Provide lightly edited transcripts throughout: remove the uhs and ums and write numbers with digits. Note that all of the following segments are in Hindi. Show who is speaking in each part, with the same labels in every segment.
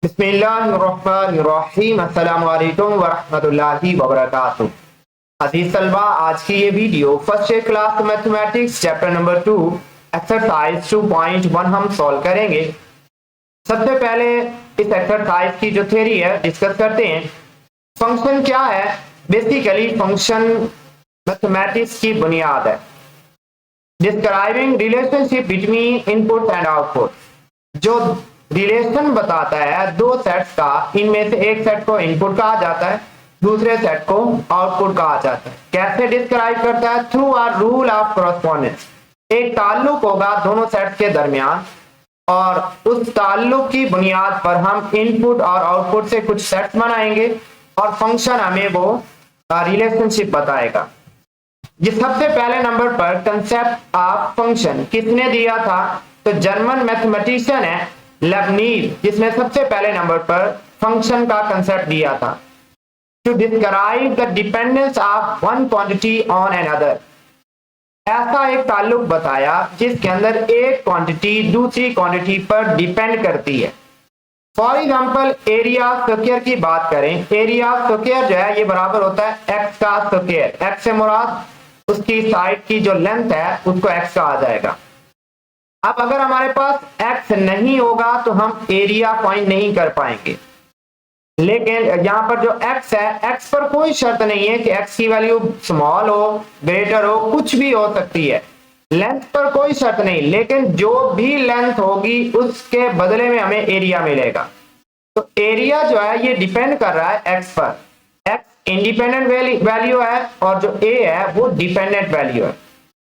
Speaker 1: बिस्मिल्लाहिर्रहमानिर्रहीम अस्सलामु अलैकुम वरहमतुल्लाहि वबरकातुहू। अजीज तलबा, आज की ये video first year class mathematics chapter number 2 exercise 2.1 हम सॉल्व करेंगे। सबसे पहले इस एक्सरसाइज की जो थ्योरी है डिस्कस करते हैं। फंक्शन क्या है? बेसिकली फंक्शन मैथमेटिक्स की बुनियाद है। Describing relationship between input and output, जो रिलेशन बताता है दो सेट्स का, इनमें से एक सेट को इनपुट कहा जाता है, दूसरे सेट को आउटपुट कहा जाता है। कैसे डिस्क्राइब करता है? Through a rule of correspondence. एक ताल्लुक होगा दोनों सेट्स के दरमियान और उस ताल्लुक की बुनियाद पर हम इनपुट और आउटपुट से कुछ सेट्स बनाएंगे और फंक्शन हमें वो रिलेशनशिप बताएगा। ये सबसे पहले नंबर पर कंसेप्ट ऑफ फंक्शन किसने दिया था? तो जर्मन मैथमेटिशियन है लेबनीज, जिसने सबसे पहले नंबर पर फंक्शन का कंसेप्ट दिया था। To describe the dependence of one quantity on another, ऐसा एक ताल्लुक बताया जिसके अंदर एक क्वांटिटी दूसरी क्वांटिटी पर डिपेंड करती है। फॉर एग्जाम्पल एरिया स्क्वायर की बात करें, एरिया स्क्वायर जो है ये बराबर होता है एक्स का स्क्वायर। एक्स से मुराद उसकी साइड की जो लेंथ है उसको एक्स कहा जाएगा। अब अगर हमारे पास x नहीं होगा तो हम एरिया फाइंड नहीं कर पाएंगे, लेकिन यहाँ पर जो x है, x पर कोई शर्त नहीं है कि x की वैल्यू स्मॉल हो, ग्रेटर हो, कुछ भी हो सकती है। लेंथ पर कोई शर्त नहीं, लेकिन जो भी लेंथ होगी उसके बदले में हमें एरिया मिलेगा। तो एरिया जो है ये डिपेंड कर रहा है x पर। x इंडिपेंडेंट वैल्यू है और जो a है वो डिपेंडेंट वैल्यू है।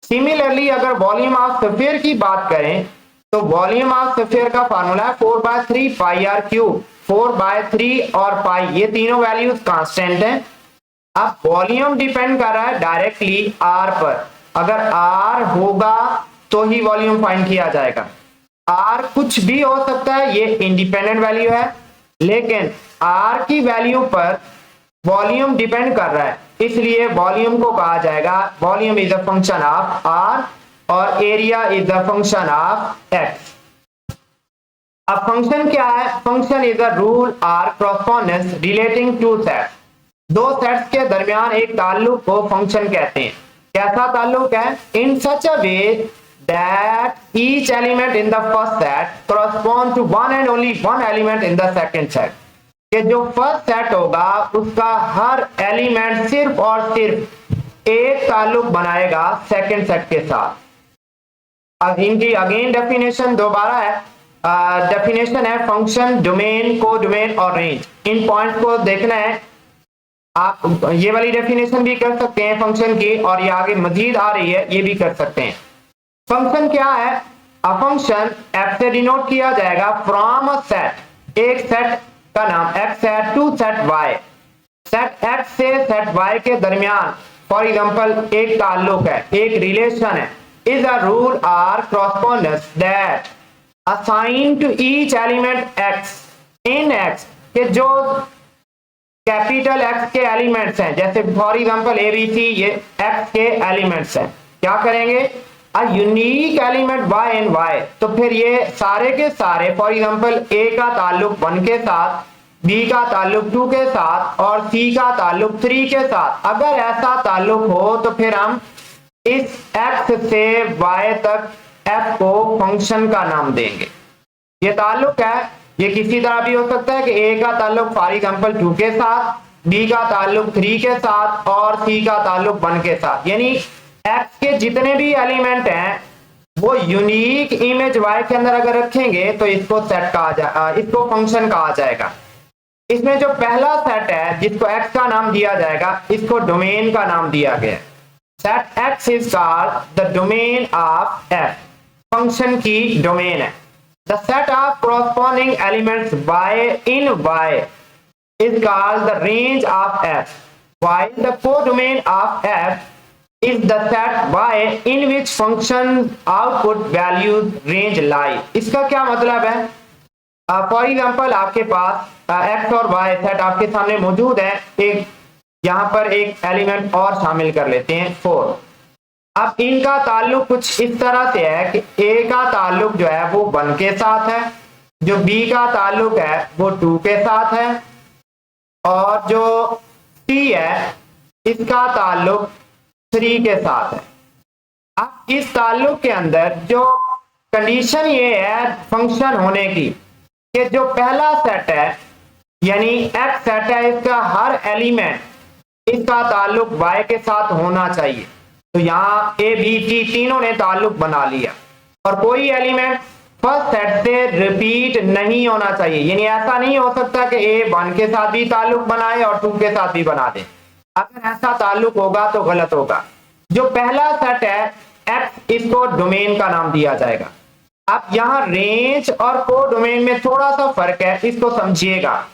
Speaker 1: सिमिलरली अगर वॉल्यूम ऑफ स्फीयर की बात करें तो वॉल्यूम ऑफ स्फीयर का फार्मूला है 4/3 पाई आर क्यूब। 4/3 और पाई ये तीनों वैल्यूज कांस्टेंट हैं। अब वॉल्यूम डिपेंड कर रहा है डायरेक्टली आर पर। अगर आर होगा तो ही वॉल्यूम फाइंड किया जाएगा। आर कुछ भी हो सकता है, ये इंडिपेंडेंट वैल्यू है, लेकिन आर की वैल्यू पर वॉल्यूम डिपेंड कर रहा है, इसलिए वॉल्यूम को कहा जाएगा volume is a function of r और area is a function of x. अब फंक्शन क्या है? फंक्शन इज अ रूल और कॉरेस्पॉन्डेंस रिलेटिंग टू सेट्स। दो सेट्स के दरमियान एक ताल्लुक को फंक्शन कहते हैं। कैसा ताल्लुक है? In such a way that each element in the first set correspond to one and only one element in the second set, कि जो फर्स्ट सेट होगा उसका हर एलिमेंट सिर्फ और सिर्फ एक ताल्लुक बनाएगा सेकंड सेट के साथ। इनकी अगेन डेफिनेशन दोबारा है। डेफिनेशन है फंक्शन, डोमेन, को डोमेन और रेंज। इन पॉइंट्स को देखना है। आप ये वाली डेफिनेशन भी कर सकते हैं फंक्शन की, और ये आगे मजीद आ रही है, ये भी कर सकते हैं। फंक्शन क्या है? अ फंक्शन एफ से डिनोट किया जाएगा फ्रॉम अ सेट, एक सेट का नाम x है, to set y। Set x से सेट y के दरमियान फॉर एग्जांपल एक ताल्लुक है, एक रिलेशन है, इज अ रूल और correspondence that assign to each element x in x, के जो कैपिटल X के एलिमेंट्स हैं, जैसे फॉर एग्जांपल ABC, ये x के एलिमेंट्स हैं, क्या करेंगे? A unique element y and y। तो फिर ये सारे के सारे फॉर एग्जांपल A का ताल्लुक 1 के साथ, B का ताल्लुक 2 के साथ और C का ताल्लुक 3 के साथ, अगर ऐसा ताल्लुक हो तो फिर हम इस X से Y तक F को फंक्शन का नाम देंगे। ये ताल्लुक है, ये किसी तरह भी हो सकता है कि A का ताल्लुक फॉर एग्जांपल 2 के साथ, B का ताल्लुक 3 के साथ और C का ताल्लुक 1 के साथ, यानी X के जितने भी एलिमेंट हैं वो यूनिक इमेज Y के अंदर अगर रखेंगे तो इसको सेट कहा इसको फंक्शन कहा जाएगा। इसमें जो पहला सेट है जिसको X का नाम दिया जाएगा, इसको डोमेन का नाम दिया गया। Set X is called the domain of F, function की डोमेन है। The set of corresponding elements Y in Y is called the range of F, while the codomain of F is the set Y in which function output values range lie। इसका क्या मतलब है? फॉर एग्जांपल आपके पास x और y सेट आपके सामने मौजूद है। एक यहाँ पर एक एलिमेंट और शामिल कर लेते हैं 4। अब इनका ताल्लुक कुछ इस तरह से है कि a का ताल्लुक जो है वो 1 के साथ है, जो b का ताल्लुक है वो 2 के साथ है और जो c है इसका ताल्लुक 3 के साथ है। अब इस ताल्लुक के अंदर जो कंडीशन ये है फंक्शन होने की कि जो पहला सेट है यानी x सेट है, इसका हर एलिमेंट इसका ताल्लुक y के साथ होना चाहिए। तो यहाँ a b c तीनों ने ताल्लुक बना लिया और कोई एलिमेंट फर्स्ट सेट से रिपीट नहीं होना चाहिए, यानी ऐसा नहीं हो सकता कि a 1 के साथ भी ताल्लुक बनाए और 2 के साथ भी बना दे। अगर ऐसा ताल्लुक होगा तो गलत होगा। जो पहला सेट है x, इसको डोमेन का नाम दिया जाएगा। अब यहाँ रेंज और को डोमेन में थोड़ा सा फर्क है, इसको समझिएगा।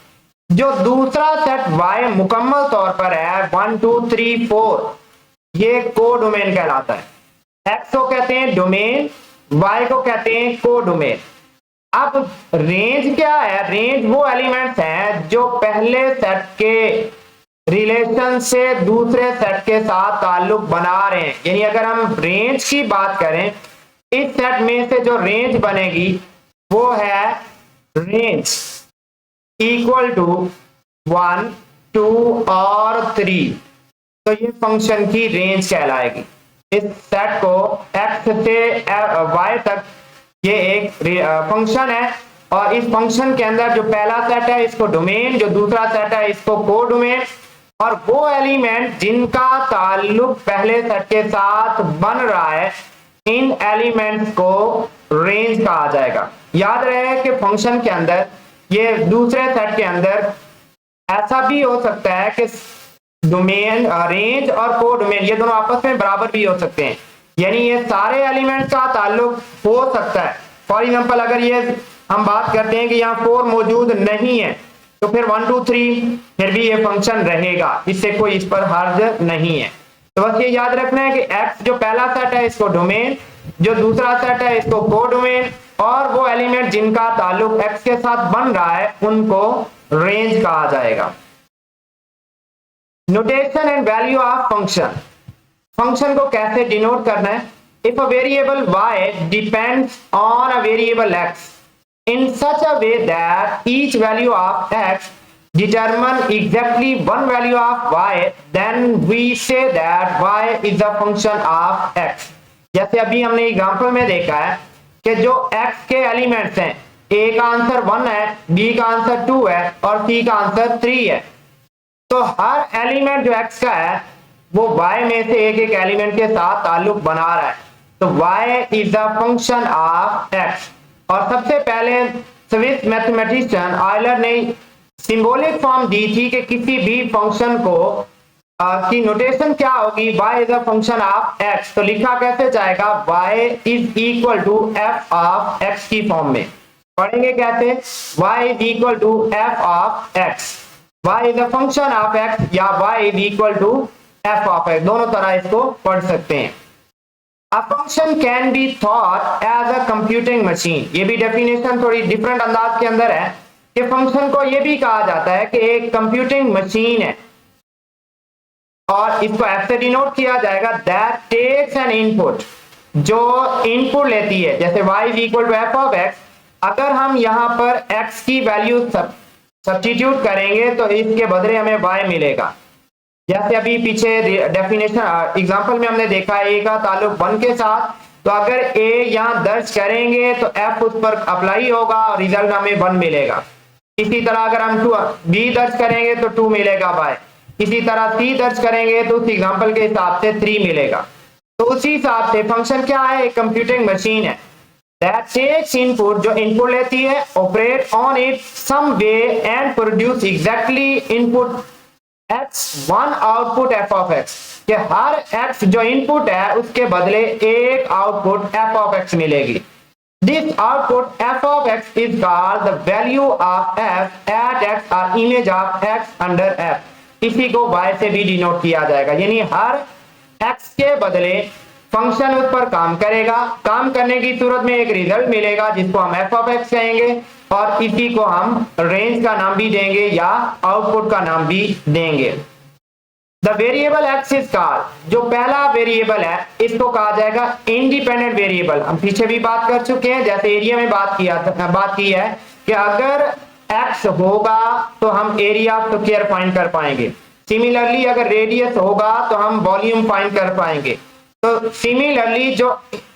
Speaker 1: जो दूसरा सेट y मुकम्मल तौर पर है 1 2 3 4, ये को डोमेन कहलाता है। x को कहते हैं डोमेन, y को कहते हैं को डोमेन। अब रेंज क्या है? रेंज वो एलिमेंट्स हैं जो पहले सेट के रिलेशन से दूसरे सेट के साथ ताल्लुक बना रहे हैं। यानी अगर हम रेंज की बात करें, इस सेट में से जो रेंज बनेगी वो है रेंज इक्वल टू 1 2 और 3। तो ये फंक्शन की रेंज कहलाएगी। इस सेट को x से y तक ये एक फंक्शन है और इस फंक्शन के अंदर जो पहला सेट है इसको डोमेन, जो दूसरा सेट है इसको को डोमेन, और वो एलिमेंट जिनका ताल्लुक पहले सेट के साथ बन रहा है इन एलिमेंट्स को रेंज कहा जाएगा। याद रहे कि फंक्शन के अंदर ये दूसरे सेट के अंदर ऐसा भी हो सकता है कि डोमेन रेंज और को डोमेन ये दोनों आपस में बराबर भी हो सकते हैं, यानी ये सारे एलिमेंट्स का ताल्लुक हो सकता है। फॉर एग्जांपल अगर ये हम बात करते हैं कि यहाँ 4 मौजूद नहीं है तो फिर 1 2 3 फिर भी ये फंक्शन रहेगा, इससे कोई इस पर हर्ज नहीं है। तो बस ये याद रखना है कि x जो पहला सेट है इसको डोमेन, जो दूसरा सेट है इसको को डोमेन, और वो एलिमेंट जिनका ताल्लुक x के साथ बन रहा है उनको रेंज कहा जाएगा। Notation and value of function. Function को कैसे डिनोट करना है? If a variable y depends on a variable x in such a way that each value of x determine exactly one value of y, then we say that y is a function of x। जैसे अभी हमने एग्जांपल में देखा है कि जो x के एलिमेंट्स हैं, a का आंसर 1 है, b का आंसर 2 है और c का आंसर 3 है। तो हर एलिमेंट जो x का है वो y में से एक एक एलिमेंट के साथ ताल्लुक बना रहा है। तो y is a function of x। और सबसे पहले स्विस मैथमेटिशियन आयलर ने सिंबॉलिक फॉर्म दी थी कि किसी भी फंक्शन को की नोटेशन क्या होगी, y is a function of x। तो लिखा कैसे जाएगा? y is equal to f of x की फॉर्म में पढ़ेंगे कैसे? y is equal to f of x, y is a function of x या y is equal to f of x, दोनों तरह इसको पढ़ सकते हैं। A function can be thought as a computing machine। ये भी डेफिनेशन थोड़ी डिफरेंट अंदाज के अंदर है कि फंक्शन को ये भी कहा जाता है कि एक कंप्यूटिंग मशीन है, और इसको f से डिनोट किया जाएगा that takes an input, जो इनपुट लेती है। जैसे y is equal to f of x, अगर हम यहाँ पर x की वैल्यू सब्स्टिट्यूट करेंगे तो इसके बदले हमें y मिलेगा। जैसे अभी पीछे डेफिनेशन एग्जांपल में हमने देखा है a का ताल्लुक 1 के साथ, तो अगर a यहाँ दर्ज करेंगे तो f उस पर अप्लाई होगा और रिजल्ट हमें 1 मिलेगा। इसी तरह अगर हम b दर्ज करेंगे तो 2 मिलेगा y, इसी तरह c दर्ज करेंगे तो उस एग्जांपल के हिसाब से 3 मिलेगा। तो उसी हिसाब से फंक्शन क्या है? एक कंप्यूटिंग मशीन है that takes input, जो इनपुट लेती है, operate on it some way and produce exactly input x, one output f of x, कि हर x जो इनपुट है उसके बदले एक आउटपुट f of x मिलेगी। This output f of x is called the value of f at x or image of x under f। इसी को y से भी डिनोट किया जाएगा, यानी हर x के बदले फंक्शन उस पर काम करेगा, काम करने की सूरत में एक रिजल्ट मिलेगा जिसको हम f of x कहेंगे, और इसी को हम रेंज का नाम भी देंगे या आउटपुट का नाम भी देंगे। The variable x is called, जो पहला वेरिएबल है इसको कहा जाएगा इंडिपेंडेंट वेरिएबल। हम पीछे भी बात कर चुके हैं, जैसे एरिया में बात की है कि अगर x होगा तो हम एरिया ऑफ स्क्वायर फाइंड कर पाएंगे। सिमिलरली अगर रेडियस होगा तो हम वॉल्यूम फाइंड कर पाएंगे। तो सिमिलरली जो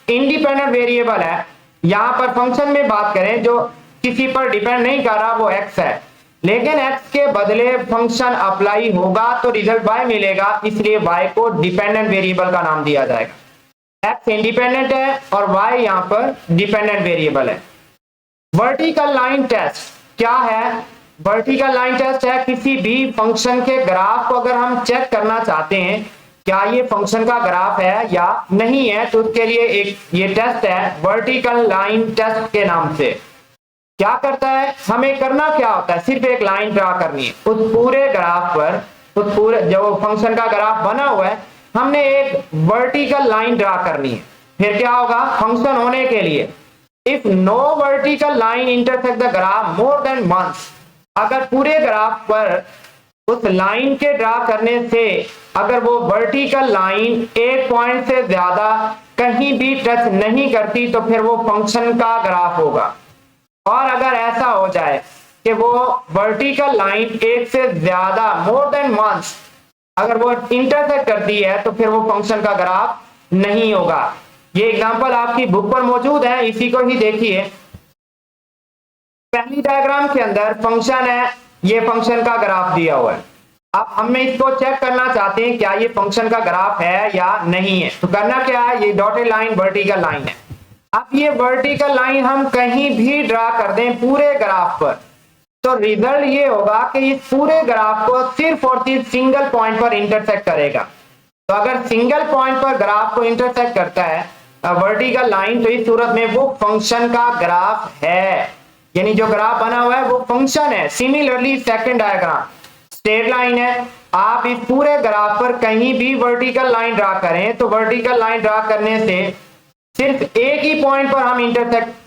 Speaker 1: इंडिपेंडेंट वेरिएबल है, यहां पर फंक्शन में बात करें जो किसी पर डिपेंड नहीं कर रहा वो x है, लेकिन x के बदले फंक्शन अप्लाई होगा तो रिजल्ट y मिलेगा, इसलिए y को डिपेंडेंट वेरिएबल का नाम दिया जाएगा। x इंडिपेंडेंट है और y यहां पर डिपेंडेंट वेरिएबल है। वर्टिकल लाइन टेस्ट क्या है? वर्टिकल लाइन टेस्ट है किसी भी फंक्शन के ग्राफ को अगर हम चेक करना चाहते हैं क्या ये फंक्शन का ग्राफ है या नहीं है, तो उसके लिए एक ये टेस्ट है वर्टिकल लाइन टेस्ट के नाम से। क्या करता है, हमें करना क्या होता है, सिर्फ एक लाइन ड्रा करनी है उस पूरे ग्राफ पर, उस पूरे जो फंक्शन का ग्राफ बना हुआ है हमने एक वर्टिकल लाइन ड्रा करनी है। फिर क्या होगा, फंक्शन होने के लिए if no vertical line intersect the graph more than once, अगर पूरे ग्राफ पर उस लाइन के ड्रा करने से अगर वो वर्टिकल लाइन एक पॉइंट से ज्यादा कहीं भी टच नहीं करती तो फिर वो फंक्शन का ग्राफ होगा। और अगर ऐसा हो जाए कि वो वर्टिकल लाइन एक से ज्यादा मोर देन वंस अगर वो इंटरसेक्ट करती है तो फिर वो फंक्शन का ग्राफ नहीं होगा। ये एग्जांपल आपकी बुक पर मौजूद है, इसी को ही देखिए। पहली डायग्राम के अंदर फंक्शन है, ये फंक्शन का ग्राफ दिया हुआ है। अब हमें इसको चेक करना चाहते हैं क्या ये फंक्शन का ग्राफ है या नहीं है, तो करना क्या है, ये डॉटेड लाइन वर्टिकल लाइन है। अब ये वर्टिकल लाइन हम कहीं भी ड्रा कर दें पूरे ग्राफ पर तो रिजल्ट ये होगा कि इस पूरे ग्राफ को सिर्फ और सिर्फ सिंगल पॉइंट पर इंटरसेक्ट करेगा। तो अगर सिंगल पॉइंट पर ग्राफ को इंटरसेक्ट करता है वर्टिकल लाइन तो इस सूरत में वो फंक्शन का ग्राफ है, यानी जो ग्राफ बना हुआ है वो फंक्शन है। Similarly second diagram straight line है, आप इस पूरे ग्राफ पर कहीं भी वर्टिकल लाइन ड्रा करें तो वर्टिकल लाइन ड्रा करने से सिर्फ एक ही पॉइंट पर हम इंटरसेक्ट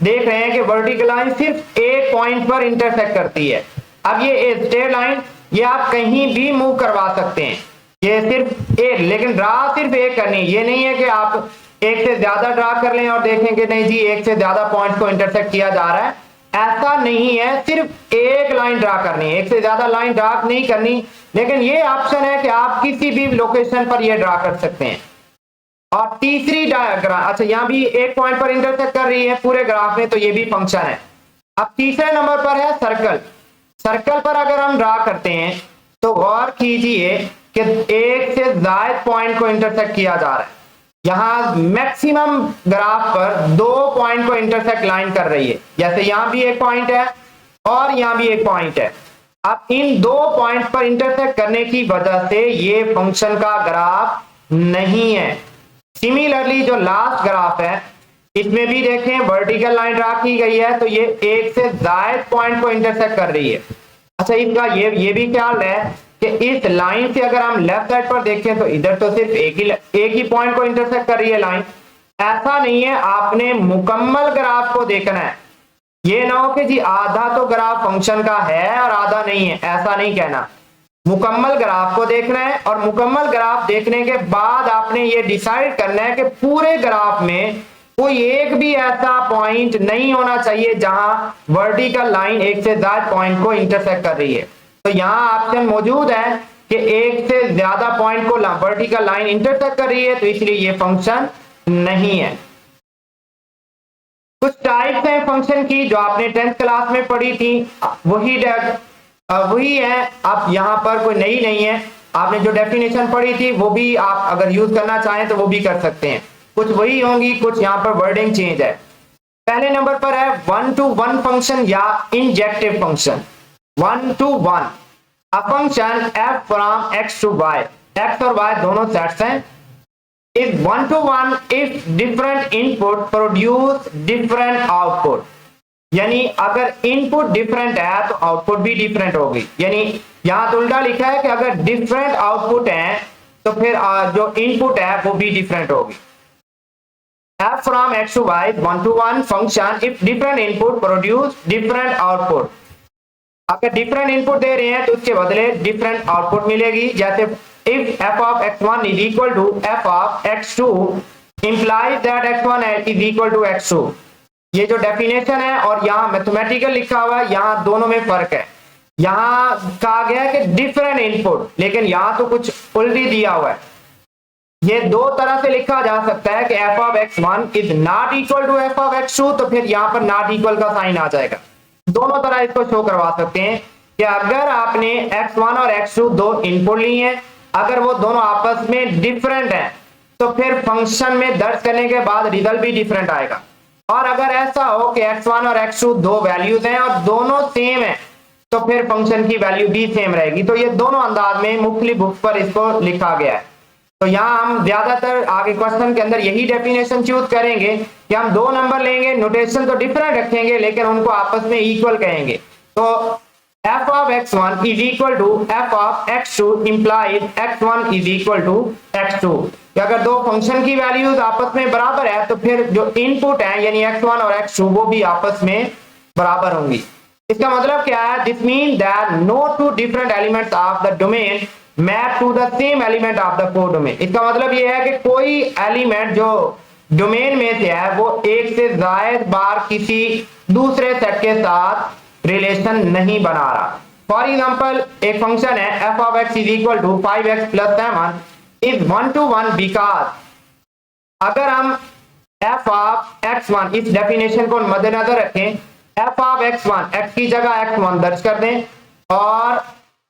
Speaker 1: देख रहे हैं कि वर्टिकल लाइन सिर्फ एक पॉइंट पर इंटरसेक्ट करती है। अब ये स्ट्रेट लाइन ये आप कहीं भी मूव करवा सकते हैं, ये सिर्फ एक, लेकिन ड्रा सिर्फ एक करनी, ये नहीं है कि आप एक से ज्यादा ड्रा कर लें और देखें कि नहीं जी एक से ज्यादा पॉइंट को इंटरसेक्ट किया जा रहा है, ऐसा नहीं है, सिर्फ एक लाइन ड्रा करनी है, एक से ज्यादा लाइन ड्रा नहीं करनी। लेकिन ये ऑप्शन है कि आप किसी भी लोकेशन पर ये ड्रा कर सकते हैं। और तीसरी डायग्राम, अच्छा यहां भी एक पॉइंट पर इंटरसेक्ट कर रही है पूरे ग्राफ में, तो ये भी फंक्शन है। अब तीसरे नंबर पर है सर्कल। सर्कल पर अगर हम ड्रा करते हैं तो गौर कीजिए कि एक से ज्यादा पॉइंट को इंटरसेक्ट किया जा रहा है। यहां मैक्सिमम ग्राफ पर 2 पॉइंट को इंटरसेक्ट लाइन कर रही है, जैसे यहां भी एक पॉइंट है और यहां भी एक पॉइंट है। अब इन 2 पॉइंट पर इंटरसेक्ट करने की वजह से ये फंक्शन का ग्राफ नहीं है। सिमिलरली जो लास्ट ग्राफ है इसमें भी देखें वर्टिकल लाइन ड्रा की गई है तो ये एक से ज्यादा पॉइंट को इंटरसेक्ट कर रही है। अच्छा इसका ये भी ख्याल है कि इस लाइन से अगर हम लेफ्ट साइड पर देखें तो इधर तो सिर्फ एक ही पॉइंट को इंटरसेक्ट कर रही है लाइन। ऐसा नहीं है, आपने मुकम्मल ग्राफ को देखना है। ये ना हो कि जी आधा तो ग्राफ फंक्शन का है और आधा नहीं है, ऐसा नहीं कहना। मुकम्मल ग्राफ को देखना है और मुकम्मल ग्राफ देखने के बाद आपने ये डिसाइड करना है कि पूरे ग्राफ में कोई एक भी ऐसा पॉइंट नहीं होना चाहिए जहां वर्टिकल लाइन एक से ज्यादा पॉइंट को इंटरसेक्ट कर रही है। तो यहाँ ऑप्शन मौजूद है कि एक से ज्यादा पॉइंट को वर्टिकल लाइन इंटरसेक्ट कर रही है, तो इसलिए ये फंक्शन नहीं है। कुछ टाइप्स हैं फंक्शन की जो आपने 10th क्लास में पढ़ी थी, वही है। अब यहाँ पर कोई नई नहीं है, आपने जो डेफिनेशन पढ़ी थी वो भी आप अगर यूज करना चाहें तो वो भी कर सकते हैं। कुछ वही होंगी, कुछ यहाँ पर वर्डिंग चेंज है। पहले नंबर पर है 1-to-1 फंक्शन या injective function. 1-to-1 a function f from x to y, x और y दोनों सेट्स हैं, is 1-to-1 if different input produce different output। यानी अगर इनपुट डिफरेंट है तो आउटपुट भी डिफरेंट होगी। यानी यहां तो उल्टा लिखा है कि अगर डिफरेंट आउटपुट है तो फिर जो इनपुट है वो भी डिफरेंट होगी। f from x to y 1-to-1 function if different input produce different output। अगर डिफरेंट इनपुट दे रहे हैं तो उसके बदले डिफरेंट आउटपुट मिलेगी। जैसे if f of x1 is equal to f of x2 implies that x1 is equal to x2। ये जो डेफिनेशन है और यहाँ मैथमेटिकल लिखा हुआ है, यहाँ दोनों में फर्क है। यहाँ कहा गया है कि डिफरेंट इनपुट, लेकिन यहाँ तो कुछ उल्टी दिया हुआ है। ये दो तरह से लिखा जा सकता है कि f of x1 is not equal to f of x2, तो फिर यहाँ पर नॉट इक्वल का साइन आ जाएगा। दोनों तरह इसको शो करवा सकते हैं कि अगर आपने x1 और x2 दो इनपुट लिए हैं, अगर वो दोनों आपस में डिफरेंट हैं तो फिर फंक्शन में दर्ज करने के बाद रिजल्ट भी डिफरेंट आएगा। और अगर ऐसा हो कि x1 और x2 दो वैल्यूज हैं और दोनों सेम है तो फिर फंक्शन की वैल्यू भी सेम रहेगी। तो ये दोनों अंदाज में मुख्तलिफ बुक पर इसको लिखा गया है। तो यहाँ हम ज्यादातर आगे क्वेश्चन के अंदर यही डेफिनेशन चूज करेंगे कि हम दो नंबर लेंगे, नोटेशन तो डिफरेंट रखेंगे लेकिन उनको आपस में इक्वल कहेंगे। तो f of x1 is equal to f of x2 implies x1 is equal to x2। अगर दो फंक्शन की वैल्यूज आपस में बराबर है तो फिर जो इनपुट है यानी x1 और x2 वो भी आपस में बराबर होंगी। इसका मतलब क्या है? This mean that no two different elements of the domain map to the same element of the codomain. इसका मतलब ये है कि कोई एलिमेंट जो डोमेन में से है वो एक से ज्यादा बार किसी दूसरे सेट के साथ रिलेशन नहीं बना रहा। फॉर एग्जांपल एक फंक्शन है f of x is equal to 5x plus 7 is 1 to 1 because अगर हम f of x1 इस डेफिनेशन को मद्देनजर रखें, f of x1 x की जगह x1 दर्ज कर दें और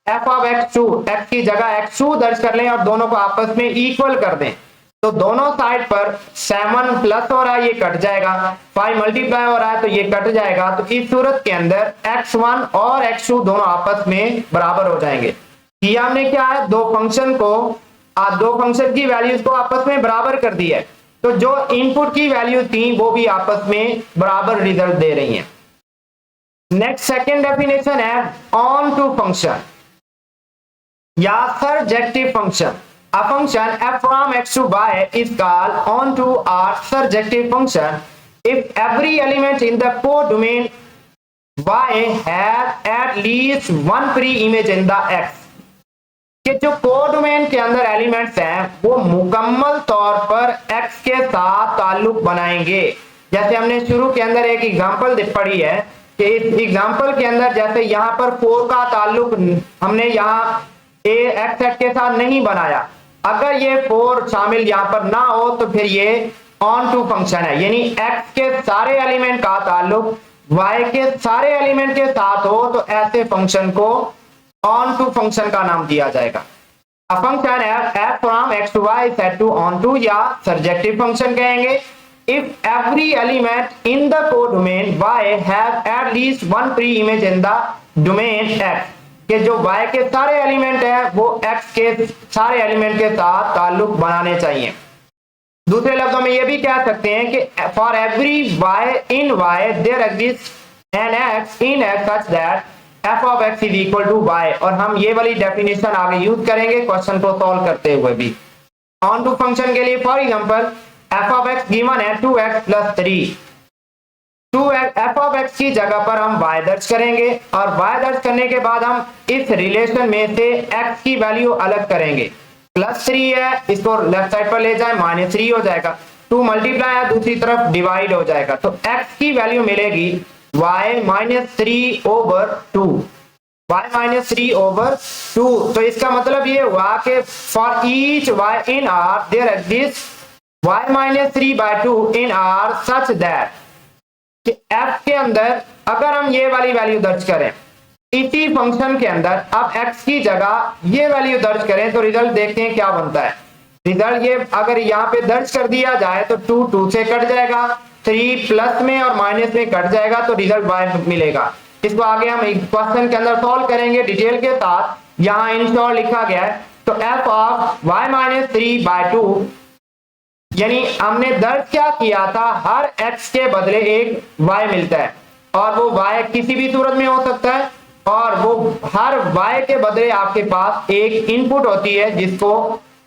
Speaker 1: f of x2 x की जगह x2 दर्ज कर लें और दोनों को आपस में इक्वल कर दें, तो दोनों साइड पर 7 प्लस हो रहा है ये कट जाएगा, 5 मल्टीप्लाई हो रहा है तो ये कट जाएगा। तो इस सूरत के अंदर x1 और x2 दोनों आपस में बराबर हो जाएंगे। ये हमने क्या है, दो फंक्शन की वैल्यूज को आपस में बराबर कर दिया है, तो जो इनपुट की वैल्यूज थी वो भी आपस में बराबर रिजल्ट दे रही हैं। नेक्स्ट सेकेंड डेफिनेशन है ऑन टू फंक्शन या surjective function। A function f from x to y is called onto or surjective function if every element in the codomain y has at least one pre-image in the x। कि जो कोडोमेन के अंदर एलिमेंट्स हैं वो मुकम्मल तौर पर x के साथ ताल्लुक बनाएंगे। जैसे हमने शुरू के अंदर एक एग्जांपल पढ़ी है कि इस एग्जांपल के अंदर जैसे यहाँ पर 4 का ताल्लुक हमने यहाँ x सेट के साथ नहीं बनाया, अगर ये 4 शामिल यहाँ पर ना हो तो फिर ये ऑन टू फंक्शन है, यानी x के सारे एलिमेंट का ताल्लुक y के सारे एलिमेंट के साथ हो तो ऐसे फंक्शन को ऑन टू फंक्शन का नाम दिया जाएगा। अब function f from x to y set to on to या surjective फंक्शन कहेंगे if every element in the codomain y have at least one pre-image in the domain x। कि जो y के सारे एलिमेंट हैं वो x के सारे एलिमेंट के साथ ताल्लुक बनाने चाहिए। दूसरे लफ्जों में ये भी कह सकते हैं कि for every y in y there exists an x in x such that f of x is equal to y। और हम ये वाली डेफिनेशन आगे यूज करेंगे क्वेश्चन को सॉल्व करते हुए भी। ऑन टू फंक्शन के लिए for example f of x given है 2x plus 3, f of x की जगह पर हम y दर्ज करेंगे और y दर्ज करने के बाद हम इस रिलेशन में से x की वैल्यू अलग करेंगे। +3 है, इसको लेफ्ट साइड पर ले जाए -3 हो जाएगा, 2 मल्टीप्लाई है दूसरी तरफ डिवाइड हो जाएगा, तो x की वैल्यू मिलेगी y -3 over 2, y -3 over 2। तो इसका मतलब ये हुआ कि for each y in R there exists y -3/2 in R such that कि f के अंदर अगर हम ये वाली वैल्यू दर्ज करें इसी फंक्शन के अंदर, अब x की जगह ये वैल्यू दर्ज करें तो रिजल्ट देखते हैं क्या बनता है। रिजल्ट ये अगर यहाँ पे दर्ज कर दिया जाए तो 2 से कट जाएगा, 3 प्लस में और माइनस में कट जाएगा तो रिजल्ट y मिलेगा। इसको आगे हम क्वेश्चन के अंदर सॉल्व करेंगे डिटेल के साथ। यहाँ इन शॉर्ट लिखा गया है तो f of y -3/2 यानी हमने दर्ज क्या किया था, हर x के बदले एक y मिलता है और वो y किसी भी सूरत में हो सकता है और वो हर y के बदले आपके पास एक इनपुट होती है जिसको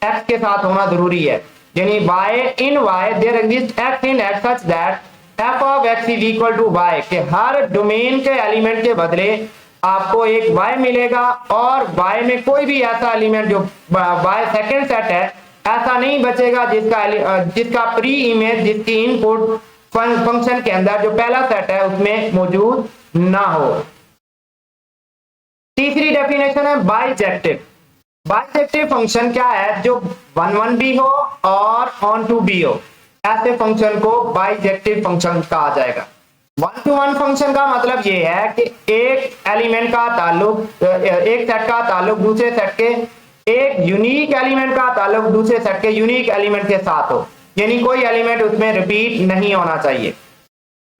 Speaker 1: x के साथ होना जरूरी है, यानी y in y there exists x in x such that f of x is equal to y के हर डोमेन के एलिमेंट के बदले आपको एक y मिलेगा और y में कोई भी ऐसा एलिमेंट जो y सेकंड सेट है ऐसा नहीं बचेगा जिसका प्री इमेज जिसकी इनपुट फंक्शन के अंदर जो पहला सेट है उसमें मौजूद ना हो। तीसरी डेफिनेशन है बाइजेक्टिव। बाइजेक्टिव फंक्शन क्या है? जो 1 1 भी हो और ऑन टू भी हो, ऐसे फंक्शन को बाइजेक्टिव फंक्शन कहा जाएगा। 1 to 1 फंक्शन का मतलब ये है कि एक एलिमेंट का ताल्लुक, एक सेट का ताल्लुक दूसरे सेट के, एक यूनिक एलिमेंट का ताल्लुक दूसरे सेट के यूनिक एलिमेंट के साथ हो, यानी कोई एलिमेंट उसमें रिपीट नहीं होना चाहिए।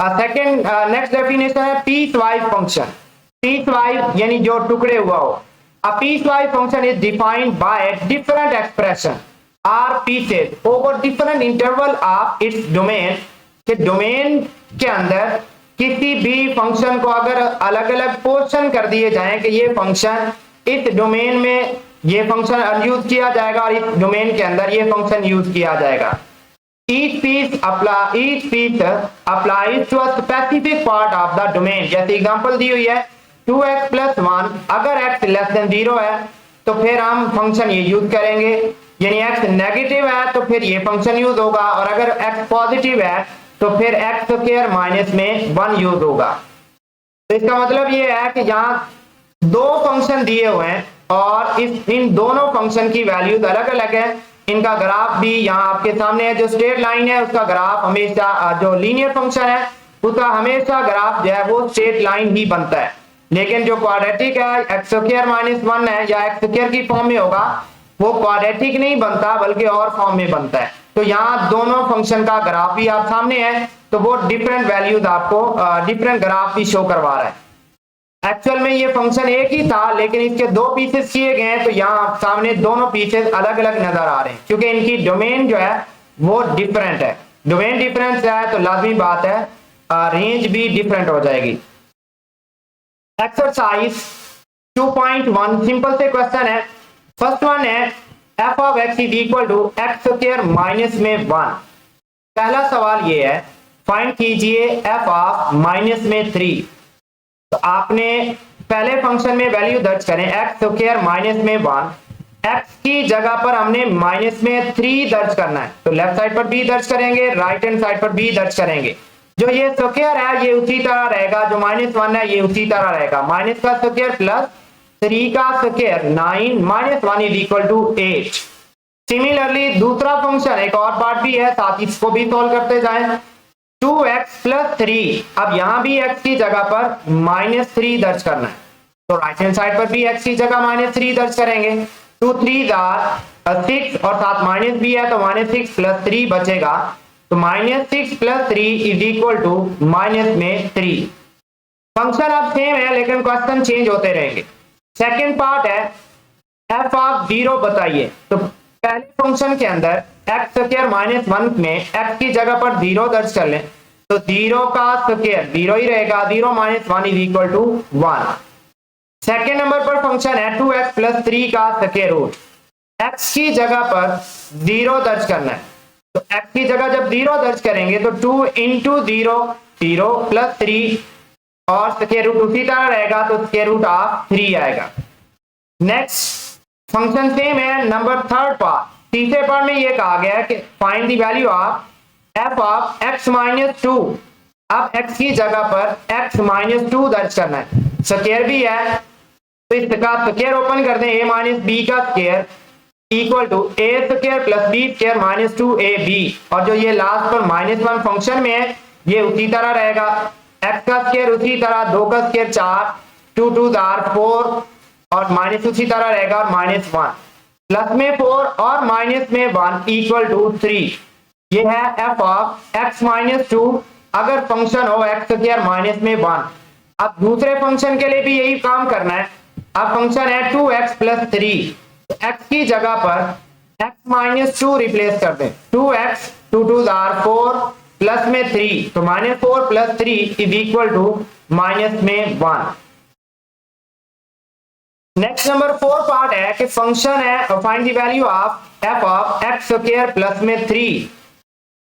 Speaker 1: सेकंड नेक्स्ट डेफिनेशन है piecewise function. Piecewise यानी जो टुकड़े हुआ हो। A piecewise function is defined by different expression or pieces over different interval of its domain। के डोमेन के अंदर किसी भी फंक्शन को अगर अलग अलग पोर्शन कर दिए जाएं कि ये फंक्शन इस डोमेन में ये फंक्शन यूज किया जाएगा और इस डोमेन के अंदर ये फंक्शन यूज किया जाएगा। each piece applies to a specific part of the domain। जैसे एग्जांपल दी हुई है 2x + 1, अगर x <0 है तो फिर हम फंक्शन ये यूज करेंगे, यानी x नेगेटिव है तो फिर ये फंक्शन यूज होगा, और अगर x पॉजिटिव है तो फिर x² में 1 यूज होगा। तो इसका मतलब ये है कि यहाँ दो फंक्शन दिए हुए हैं और इन दोनों फंक्शन की वैल्यूज अलग अलग है। इनका ग्राफ भी यहाँ आपके सामने है। जो स्ट्रेट लाइन है उसका ग्राफ हमेशा, जो लीनियर फंक्शन है उसका हमेशा ग्राफ जो है वो स्ट्रेट लाइन ही बनता है, लेकिन जो क्वाड्रेटिक है x² - 1 है या x² की फॉर्म में होगा वो क्वाड्रेटिक नहीं बनता बल्कि और फॉर्म में बनता है। तो यहाँ दोनों फंक्शन का ग्राफ भी आप सामने है, तो वो डिफरेंट वैल्यूज आपको डिफरेंट ग्राफ भी शो करवा रहा है। एक्चुअल में ये फंक्शन एक ही था लेकिन इसके दो पीसेस किए गए हैं, तो यहाँ सामने दोनों पीसेस अलग अलग नजर आ रहे हैं क्योंकि इनकी डोमेन जो है वो डिफरेंट है। डोमेन डिफरेंस है तो लाजमी बात है रेंज भी डिफरेंट हो जाएगी। एक्सरसाइज 2.1 सिंपल से क्वेश्चन है। फर्स्ट वन है f of x is equal to x² minus में 1। पहला सवाल ये है फाइंड कीजिए f of माइनस में 3। तो आपने पहले फंक्शन में वैल्यू दर्ज करें x² माइनस में 1, x की जगह पर हमने माइनस में 3 दर्ज करना है, तो लेफ्ट साइड पर b दर्ज करेंगे, राइट हैंड साइड पर b दर्ज करेंगे। जो ये स्क्वायर है ये उसी तरह रहेगा, जो -1 है ये उसी तरह रहेगा, माइनस का स्क्वायर प्लस 3 का स्क्वायर 9 - 1 = 8। सिमिलरली दूसरा फंक्शन एक और पार्ट भी है, साथ ही इसको भी सॉल्व करते जाएं। 2x + 3, अब यहां भी x की जगह पर -3 दर्ज करना है, तो राइट हैंड साइड पर भी x की जगह -3 दर्ज करेंगे। 2 3 = 6 और साथ माइनस भी है तो -6 + 3 बचेगा, तो -6 + 3 = -3। फंक्शन अब सेम है लेकिन क्वेश्चन चेंज होते रहेंगे। सेकंड पार्ट है f of 0 बताइए। तो पहले फंक्शन के अंदर x² - 1 में x की जगह पर 0 दर्ज कर लें, तो 0 का स्क्वायर 0 ही रहेगा, 0 - 1 = 1। सेकंड नंबर पर फंक्शन है 2x + 3 का स्क्वायर रूट। x की जगह पर 0 दर्ज करना है, तो x की जगह जब 0 दर्ज करेंगे तो 2 × 0 0 + 3 और स्क्वायर रूट उसी तरह रहेगा, तो स्क्वायर रूट ऑफ 3 आएगा। नेक्स्ट फंक्शन सेम है। नंबर थर्ड पार्ट, तीसरे पार्ट में ये कहा गया है कि find the value of f of x - 2। अब x की जगह पर x - 2 दर्ज करना है, स्क्वायर भी है तो इसका स्क्वायर ओपन कर दें, a - b का स्क्वायर = a² + b² - 2ab, और जो ये लास्ट पर -1 फंक्शन में है ये उसी तरह रहेगा, x का स्क्वायर उसी तरह, 2 का स्क्वायर 4, 2 2 = 4 और माइनस उसी तरह रहेगा, और -1 प्लस में 4 और माइनस में 1 = 3। ये है f of x - 2 अगर फंक्शन हो x² माइनस में 1। अब दूसरे फंक्शन के लिए भी यही काम करना है। अब फंक्शन है 2x + 3, x की जगह पर x - 2 रिप्लेस कर दें, 2x 2 2 = 4 प्लस में 3, तो -4 + 3 = -1। नेक्स्ट नंबर 4 पार्ट है कि फंक्शन है find the value of f of x² plus में 3।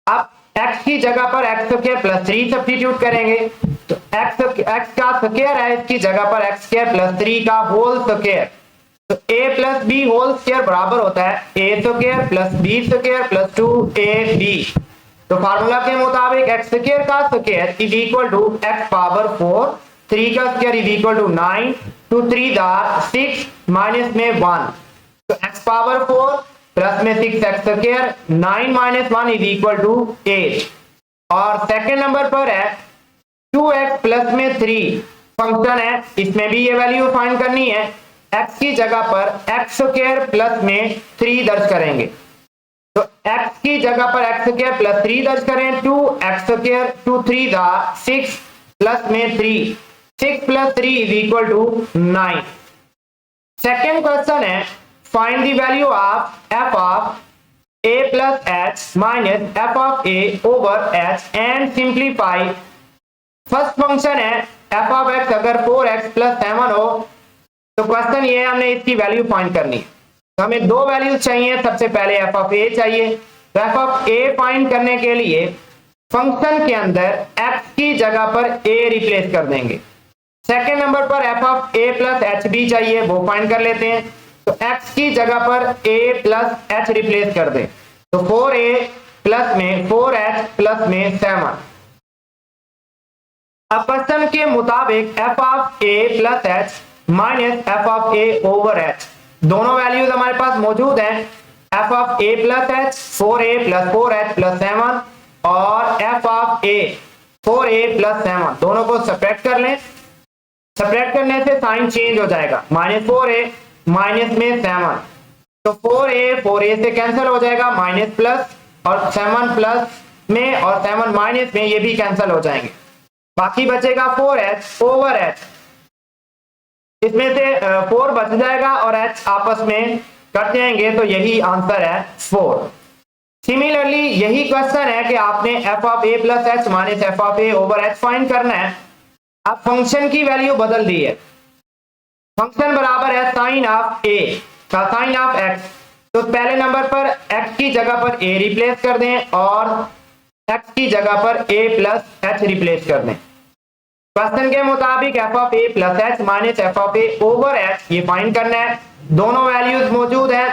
Speaker 1: अब x की जगह पर x² + 3 सब्स्टिट्यूट करेंगे, तो x का स्क्वायर है, इसकी जगह पर x² + 3 का होल स्क्वायर, तो a + b होल स्क्वायर बराबर होता है a² + b² + 2ab। तो फार्मूला के मुताबिक एक्स स्क्वायर का square is equal to x power 4, 3 का स्क्वायर इज इक्वल टू 9, 2 3 दार 6 माइनस में 1, तो एक्स पावर 4 प्लस में 6 x square 9 minus 1 is equal to 8। और सेकंड नंबर पर है 2x प्लस में 3 फंक्शन है, इसमें भी ये वैल्यू फाइंड करनी है। x की जगह पर एक्स स्क्वायर प्लस में 3 दर्ज करेंगे, तो x की जगह पर एक्स स्क्वायर प्लस 3 दर्ज करें, 2x स्क्वायर 2 3 दा 6 प्लस में 3, 6 plus 3 is equal to 9। Second question है find the value of f of a plus h minus f of a over h and simplify. First function है f ऑफ x अगर 4x प्लस 7 हो तो क्वेश्चन ये है हमने इसकी वैल्यू फाइंड करनी है। तो हमें दो वैल्यूज चाहिए, सबसे पहले f ऑफ a चाहिए, तो f ऑफ a फाइंड करने के लिए फंक्शन के अंदर x की जगह पर a रिप्लेस कर देंगे। सेकेंड नंबर पर f of a plus h भी चाहिए, वो फाइंड कर लेते हैं, तो x की जगह पर a प्लस h रिप्लेस कर दें, तो 4a प्लस में 4h प्लस में 7। अब क्वेश्चन के मुताबिक f of a plus h minus f of a over h, दोनों वैल्यूज हमारे पास मौजूद हैं। f of a plus h 4a plus 4h plus 7 और f of a 4a plus 7, दोनों को सब्ट्रैक्ट कर लें। सब्ट्रैक्ट करने से साइन चेंज हो जाएगा, माइनस 4a माइनस में 7, तो 4a से कैंसिल हो जाएगा, माइनस प्लस और 7 प्लस में और 7 माइनस में ये भी कैंसिल हो जाएंगे, बाकी बचेगा 4h ओवर h, इसमें से 4 बच जाएगा और h आपस में कट जाएंगे, तो यही आंसर है 4। सिमिलरली यही क्वेश्चन है कि आपने f of a plus h minus f of a over h find करना है। अब फंक्शन की वैल्यू बदल दी है, फंक्शन बराबर है साइन ऑफ a का साइन ऑफ x, तो पहले नंबर पर x की जगह पर a रिप्लेस कर दें और x की जगह पर a प्लस h रिप्लेस कर दें। क्वेश्चन के मुताबिक f of a plus h minus f of a over h ये फाइंड करना है, दोनों वैल्यूज मौजूद है,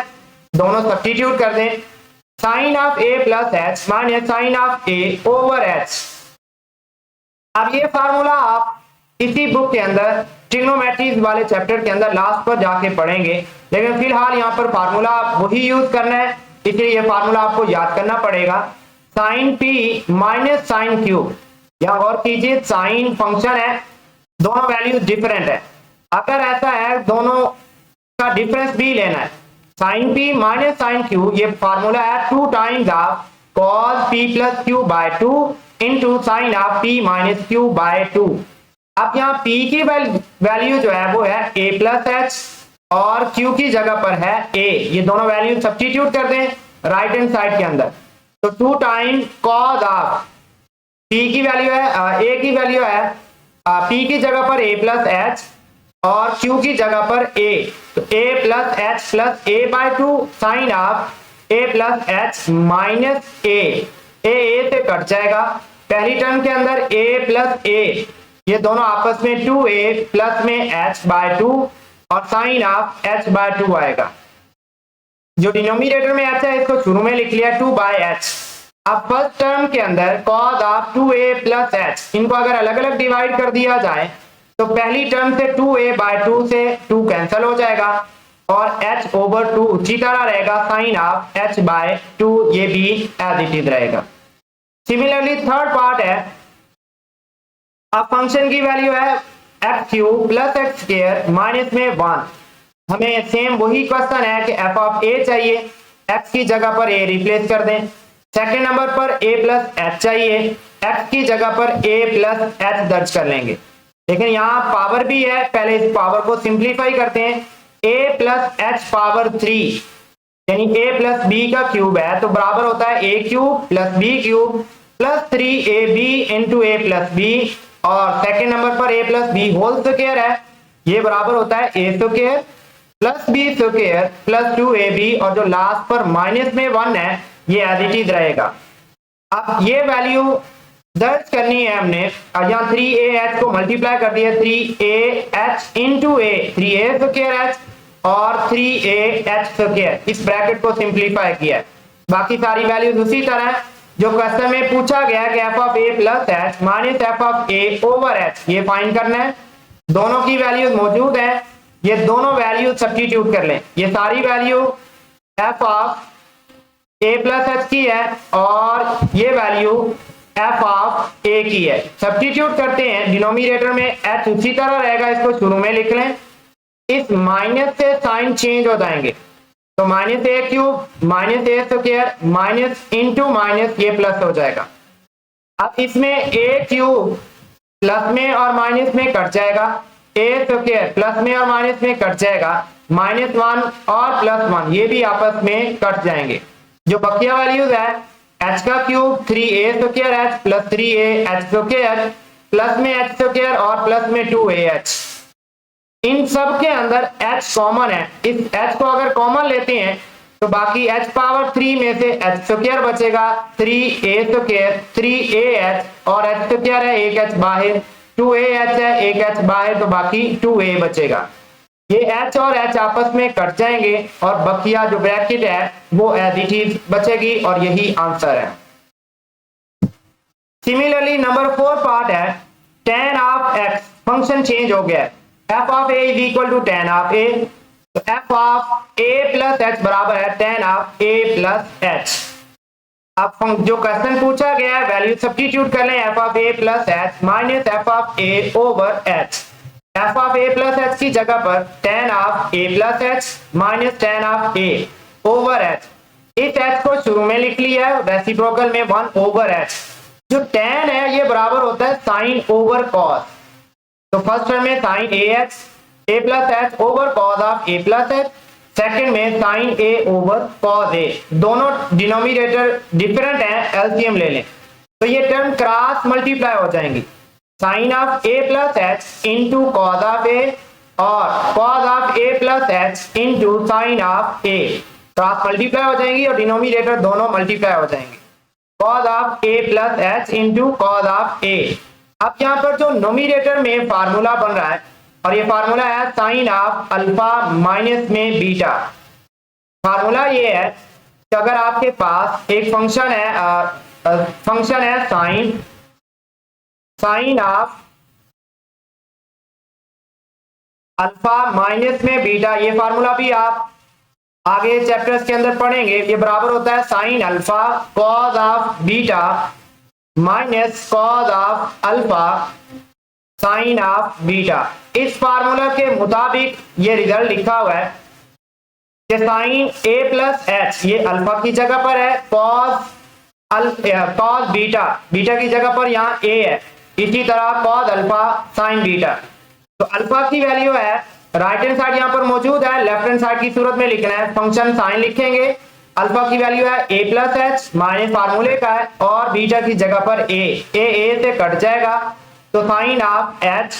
Speaker 1: दोनों सब्स्टिट्यूट कर दें, sign of a plus h minus sign of a over h। अब ये फार्मूला आप इसी बुक के अंदर ट्रिग्नोमेट्री वाले चैप्टर के अंदर लास्ट पर जाके पढ़ेंगे, लेकिन फिलहाल यहाँ पर फार्मूला वही यूज करना है, इसलिए ये फार्मूला आपको याद करना पड़ेगा। Sign p minus sign q, यहाँ गौर कीजिए साइन फंक्शन है, दोनों वैल्यूज डिफरेंट है, अगर ऐसा है दोनों का डिफरेंस भी लेना है, sign p minus sign q, ये फार्मूला है 2 times of cos p plus q by 2 into sign of p minus q by 2। अब यहाँ p की वैल्यू जो है वो है a प्लस h और q की जगह पर है a, ये दोनों वैल्यू सब्स्टिट्यूट कर दें राइट हैंड साइड के अंदर, तो 2 टाइम cos ऑफ p की वैल्यू है a की वैल्यू है p की जगह पर a प्लस h और q की जगह पर a, तो a plus h plus a by 2 sign of a plus h minus a से कट जाएगा, पहली टर्म के अंदर a प्लस a, ये दोनों आपस में 2a प्लस में h बाय 2 और साइन ऑफ h बाय 2 आएगा। जो डिनोमिनेटर में h है इसको शुरू में लिख लिया 2 बाय h। अब फर्स्ट टर्म के अंदर cos of 2a plus h, इनको अगर अलग अलग डिवाइड कर दिया जाए तो पहली टर्म से 2a बाय 2 से 2 कैंसिल हो जाएगा और h ओवर 2 उसी तरह रहेगा, साइन ऑफ h बाय 2 ये भी एज इट इज रहेगा। सिमिलरली थर्ड पार्ट है, अब फंक्शन की वैल्यू है x cube plus x square minus में 1, हमें सेम वही क्वेश्चन है कि f ऑफ a चाहिए, x की जगह पर a रिप्लेस कर दें। सेकेंड नंबर पर a प्लस h चाहिए, x की जगह पर a प्लस h दर्ज कर लेंगे, लेकिन यहाँ पावर भी है, पहले इस पावर को सिंप्लीफाई करते हैं, a प्लस h पावर 3 यानी a प्लस b का क्यूब है, तो बराबर होता है a cube plus b cube plus 3ab into a plus b, और सेकेंड नंबर पर a plus b whole square है, ये बराबर होता है a square plus b square plus 2ab, और जो लास्ट पर माइनस में 1 है ये एज इट इज रहेगा। अब ये वैल्यू दर्ज करनी है हमने, यहाँ 3ah को मल्टीप्लाई कर दिया 3ah into a, 3a square h और 3ah स्क्वायर, इस ब्रैकेट को सिंप्लीफाई किया है, बाकी सारी वैल्यूज उसी तरह जो क्वेश्चन में पूछा गया कि F of A plus H minus F of A over H, ये फाइंड करना है। दोनों की वैल्यूज मौजूद है, ये दोनों वैल्यू सब्स्टिट्यूट कर लें। ये सारी value F of A plus H की है और ये वैल्यू एफ ऑफ ए की है। सब्स्टिट्यूट करते हैं, डिनोमिनेटर में एच उसी तरह रहेगा, इसको शुरू में लिख लें। इस माइनस से साइन चेंज हो जाएंगे, तो माइनस ए क्यूब माइनस ए स्क्वायर माइनस इंटू माइनस ये प्लस हो जाएगा। अब इसमें ए क्यूब प्लस में और माइनस में कट जाएगा, ए स्क्वायर प्लस में और माइनस में कट जाएगा, -1 और +1 ये भी आपस में कट जाएंगे। जो बकिया वैल्यूज है h का cube 3a square h plus 3a h square plus में h स्क्वायर और प्लस में 2ah, इन सब के अंदर h कॉमन है। इस h को अगर कॉमन लेते हैं तो बाकी h पावर 3 में से h स्क्वायर बचेगा, 3a स्क्वायर 3ah और h स्क्वायर है, एक h बाहर, 2ah है, एक h बाहर, तो बाकी 2a बचेगा। ये h और h आपस में कट जाएंगे और बकिया जो ब्रैकेट है वो एज इट इज बचेगी और यही आंसर है। सिमिलरली नंबर 4 पार्ट है tan of x, function change हो गया है, f of a is equal to tan of a, तो f of a plus h बराबर है tan of a plus h। अब जो क्वेश्चन पूछा गया है वैल्यू सब्स्टिट्यूट कर लें, f of a plus h minus f of a over h। f of a plus h की जगह पर tan of a plus h minus tan of a over h। इस h को शुरू में लिख लिया है, रेसिप्रोकल में 1 ओवर h। जो tan है ये बराबर होता है sin ओवर cos, तो फर्स्ट टर्म में sin ax a plus h over cos of a plus h, second में sin a over cos a। दोनों डिनोमिनेटर डिफरेंट हैं, एलसीएम ले लें तो ये टर्म क्रॉस मल्टीप्लाई हो जाएंगी, sin of a plus h into cos of a और cos of a plus h into sin of a, cross multiply हो जाएंगी और डिनोमिनेटर दोनों मल्टीप्लाई हो जाएंगे, cos of a plus h into cos of a। अब यहाँ पर जो नोमिनेटर में फार्मूला बन रहा है और ये फार्मूला है sin ऑफ अल्फा माइनस में बीटा। फार्मूला ये है कि अगर आपके पास एक फंक्शन है साइन ऑफ अल्फा माइनस में बीटा, ये फार्मूला भी आप आगे चैप्टर्स के अंदर पढ़ेंगे। ये बराबर होता है sine alpha cos of beta minus cos of alpha sign of beta. इस फार्मूला के मुताबिक ये रिजल्ट लिखा हुआ है कि साइन a प्लस एच ये अल्फा की जगह पर है, कॉस बीटा की जगह पर यहाँ a है, इसी तरह कॉस अल्फा साइन बीटा। तो अल्फा की वैल्यू है राइट हैंड साइड यहाँ पर मौजूद है, लेफ्ट हैंड साइड की सूरत में लिखना है, फंक्शन साइन लिखेंगे, अल्फा की वैल्यू है a प्लस एच माइनस फार्मूले का है और बीटा की जगह पर a से कट जाएगा, तो साइन ऑफ h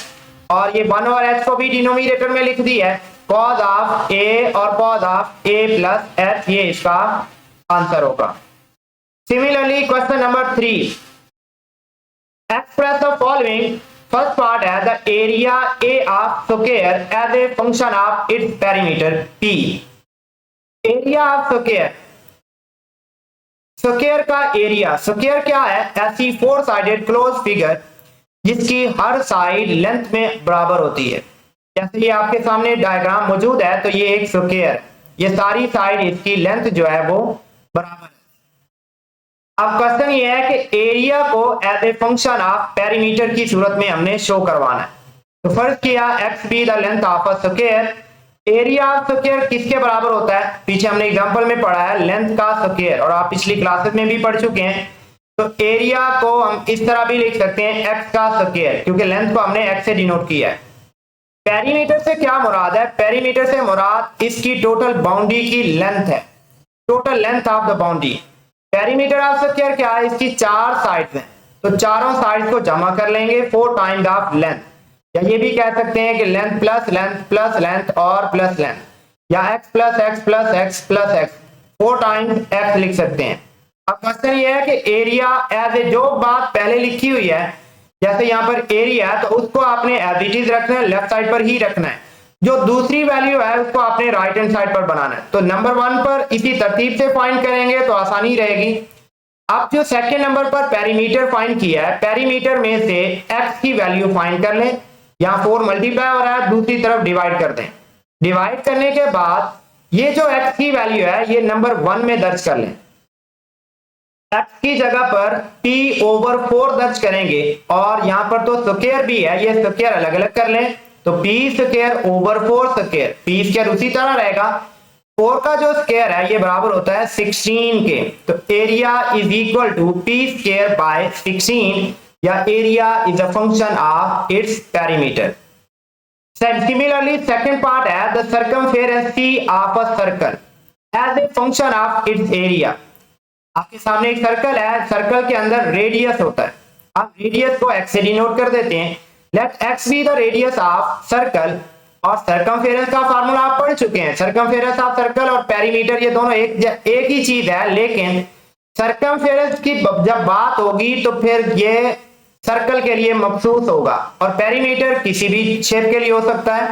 Speaker 1: और ये 1 और h को भी डिनोमिनेटर में लिख दी है, कॉस ऑफ a और cos of a plus h, ये इसका आंसर होगा। Similarly question number 3, express the following. First part है the area A of square as a function of its perimeter P. Area of square, square का एरिया, स्क्वायर क्या है? ऐसी 4 साइडेड क्लोज फिगर जिसकी हर साइड लेंथ में बराबर होती है। जैसे ये आपके सामने डायग्राम मौजूद है, तो ये एक स्क्वायर, ये सारी साइड इसकी लेंथ जो है वो बराबर है। अब क्वेश्चन ये है कि एरिया को as a function of perimeter की सूरत में हमने शो करवाना है। तो फर्स्ट किया x be the length of a square, area of square किसके बराबर होता है? पीछे हमने एग्जांपल में पढ़ा है लेंथ का स्क्वायर, और आप पिछली क्लासेस में भी पढ़ चुके हैं। तो एरिया को हम इस तरह भी लिख सकते हैं x का स्क्वायर, क्योंकि लेंथ को हमने x से डिनोट किया है। पेरीमीटर से क्या मुराद है? पेरीमीटर से मुराद इसकी टोटल बाउंड्री की लेंथ है, total length of the boundary. Perimeter of square क्या है? इसकी 4 साइड्स हैं, तो चारों साइड्स को जमा कर लेंगे 4 टाइम्स ऑफ लेंथ, या ये भी कह सकते हैं कि length plus length plus length और प्लस लेंथ, या x plus x plus x plus x, 4 times x लिख सकते हैं। अब क्वेश्चन ये है कि एरिया एज ए, जो बात पहले लिखी हुई है, जैसे यहाँ पर एरिया है तो उसको आपने एज इट इज रखना है, लेफ्ट साइड पर ही रखना है। जो दूसरी वैल्यू है उसको आपने राइट हैंड साइड पर बनाना है। तो नंबर 1 पर इसी तरतीब से फाइंड करेंगे तो आसानी रहेगी। अब जो सेकंड नंबर पर पेरीमीटर फाइंड किया है, पेरीमीटर में से x की वैल्यू फाइंड कर लें। यहाँ 4 मल्टीप्लाई हो रहा है, दूसरी तरफ डिवाइड कर दें। डिवाइड करने के बाद ये जो x की वैल्यू है ये नंबर 1 में दर्ज कर लें। x की जगह पर p/4 दर्ज करेंगे और यहाँ पर तो स्क्वायर भी है, ये स्क्वायर अलग अलग कर लें। तो p²/4 स्क्वायर, p² उसी तरह रहेगा। 4 का जो स्क्वायर है ये बराबर होता है 16 के। तो area is equal to p²/16 या area is a function of its perimeter. Similarly, second part है the circumference of a circle as a function of its area। आपके सामने एक सर्कल है, सर्कल के अंदर रेडियस होता है। आप रेडियस को x से डिनोट कर देते हैं। Let x be the radius of circle, और सर्कमफेरेंस का फार्मूला आप पढ़ चुके हैं। सर्कमफेरेंस ऑफ सर्कल और पेरीमीटर ये दोनों एक ही चीज है, लेकिन सर्कमफेरेंस की जब बात होगी तो फिर ये सर्कल के लिए मखसूस होगा और पेरीमीटर किसी भी शेप के लिए हो सकता है।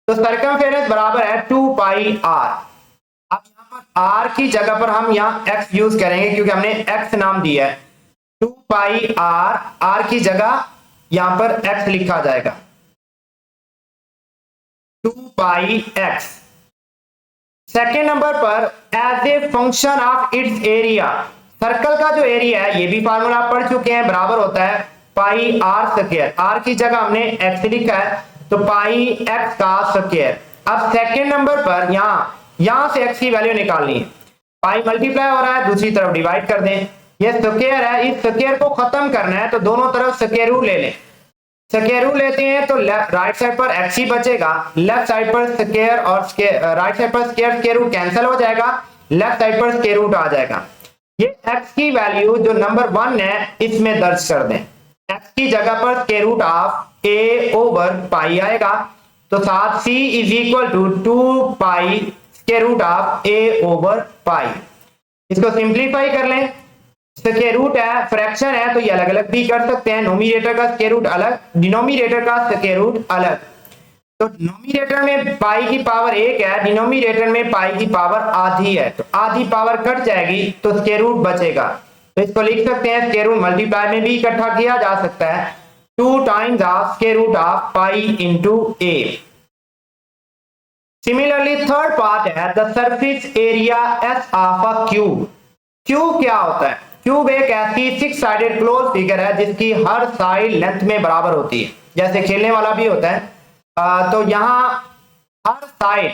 Speaker 1: तो सर्कमफेरेंस बराबर है 2πr। अब यहाँ पर r की जगह पर हम यहाँ x यूज करेंगे क्योंकि हमने x नाम दिया है। 2πr, r की जगह यहाँ पर x लिखा जाएगा, 2πx। सेकेंड नंबर पर as a function of its area, circle का जो एरिया है ये भी फार्मूला पढ़ चुके हैं, बराबर होता है πr²। r की जगह हमने x लिखा है तो πx का स्क्वायर। अब सेकेंड नंबर पर यहां से x की वैल्यू निकालनी है। पाई मल्टीप्लाई हो रहा है, दूसरी तरफ डिवाइड कर दें। ये स्क्वायर है, इस स्क्वायर को खत्म करना है तो दोनों तरफ स्क्वायर रूट ले लें। स्क्वायर रूट लेते हैं तो राइट साइड पर x ही बचेगा, लेफ्ट साइड पर स्क्वायर और राइट साइड पर स्क्वायर रूट कैंसिल हो जाएगा, लेफ्ट साइड पर स्क्वायर रूट आ जाएगा। ये x की वैल्यू जो नंबर 1 है इसमें दर्ज कर दें। x की जगह पर स्क्वायर रूट ऑफ a/π आएगा, तो साथ c is equal to 2π square root of a/π। इसको सिंप्लीफाई कर लें। स्क्वायर रूट है, फ्रैक्शन है तो ये अलग अलग भी कर सकते हैं। नोमिनेटर का स्क्वायर रूट अलग, डिनोमिनेटर का स्क्वायर रूट अलग। तो नोमिनेटर में पाई की पावर 1 है, डिनोमिनेटर में पाई की पावर आधी है, तो आधी पावर कट जाएगी तो स्क्वायर रूट बचेगा। तो इसको लिख सकते हैं स्क्वायर रूट मल्टीप्लाई में भी इकट्ठा किया जा सकता है, 2 times of square root of pi into a। Similarly third part है the surface area S of a cube. Cube क्या होता है? क्यूब एक ऐसी 6 साइडेड क्लोज फिगर है जिसकी हर साइड लेंथ में बराबर होती है, जैसे खेलने वाला भी होता है। तो यहाँ हर साइड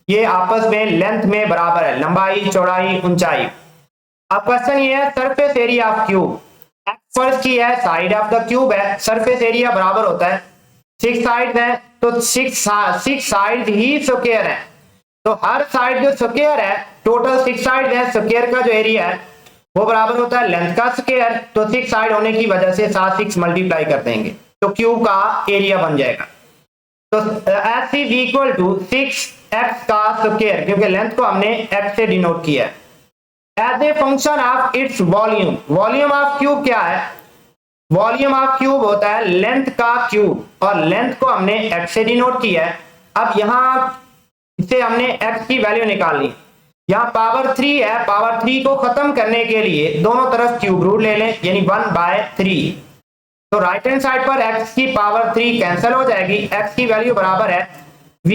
Speaker 1: ये आपस में लेंथ में बराबर है, लंबाई, चौड़ाई, ऊंचाई। अब क्वेश्चन ये है surface area of cube. First की है साइड ऑफ द क्यूब है, सरफेस एरिया बराबर होता है 6 साइड है तो 6 साइड ही स्क्वायर है। तो हर साइड जो स्क्वायर है, टोटल 6 साइड है, स्क्वायर का जो एरिया है वो बराबर होता है लेंथ का स्क्वायर। तो 6 साइड होने की वजह से 6 मल्टीप्लाई कर देंगे तो क्यूब का एरिया बन जाएगा। तो s is equal to 6x का स्क्वायर, क्योंकि लेंथ को हमने x से डिनोट किया है। As a function of its volume, volume of cube क्या है? वॉल्यूम ऑफ क्यूब होता है लेंथ का क्यूब, और लेंथ को हमने x से डिनोट किया है। अब यहाँ इसे हमने x की वैल्यू निकालनी। यहाँ पावर 3 है, पावर 3 को खत्म करने के लिए दोनों तरफ क्यूब रूट ले लें, यानी 1/3। तो राइट हैंड साइड पर x की पावर 3 कैंसिल हो जाएगी, x की वैल्यू बराबर है v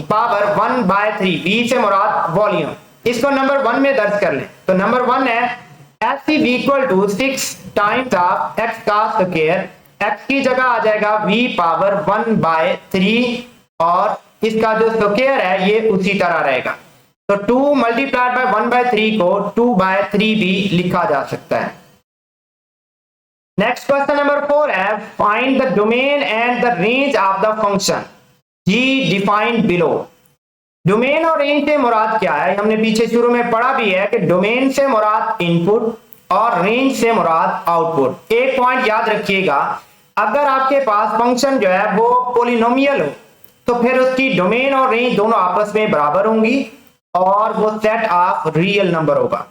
Speaker 1: पावर 1/3। v से मुराद वॉल्यूम। इसको नंबर 1 में दर्ज कर लें। तो नंबर 1 है s is equal to 6 times of x का स्क्वायर। x की जगह आ जाएगा v पावर 1/3 और इसका जो स्क्वायर है ये उसी तरह रहेगा। तो 2 मल्टीप्लाइड बाय 1/3 को 2/3 भी लिखा जा सकता है। नेक्स्ट क्वेश्चन नंबर 4 है find the domain and the range of the function g defined below. Domain और रेंज से मुराद क्या है? हमने पीछे शुरू में पढ़ा भी है कि डोमेन से मुराद इनपुट और रेंज से मुराद आउटपुट। एक पॉइंट याद रखिएगा, अगर आपके पास फंक्शन जो है वो पॉलिनोमियल हो तो फिर उसकी डोमेन और रेंज दोनों आपस में बराबर होंगी और वो सेट ऑफ रियल नंबर होगा।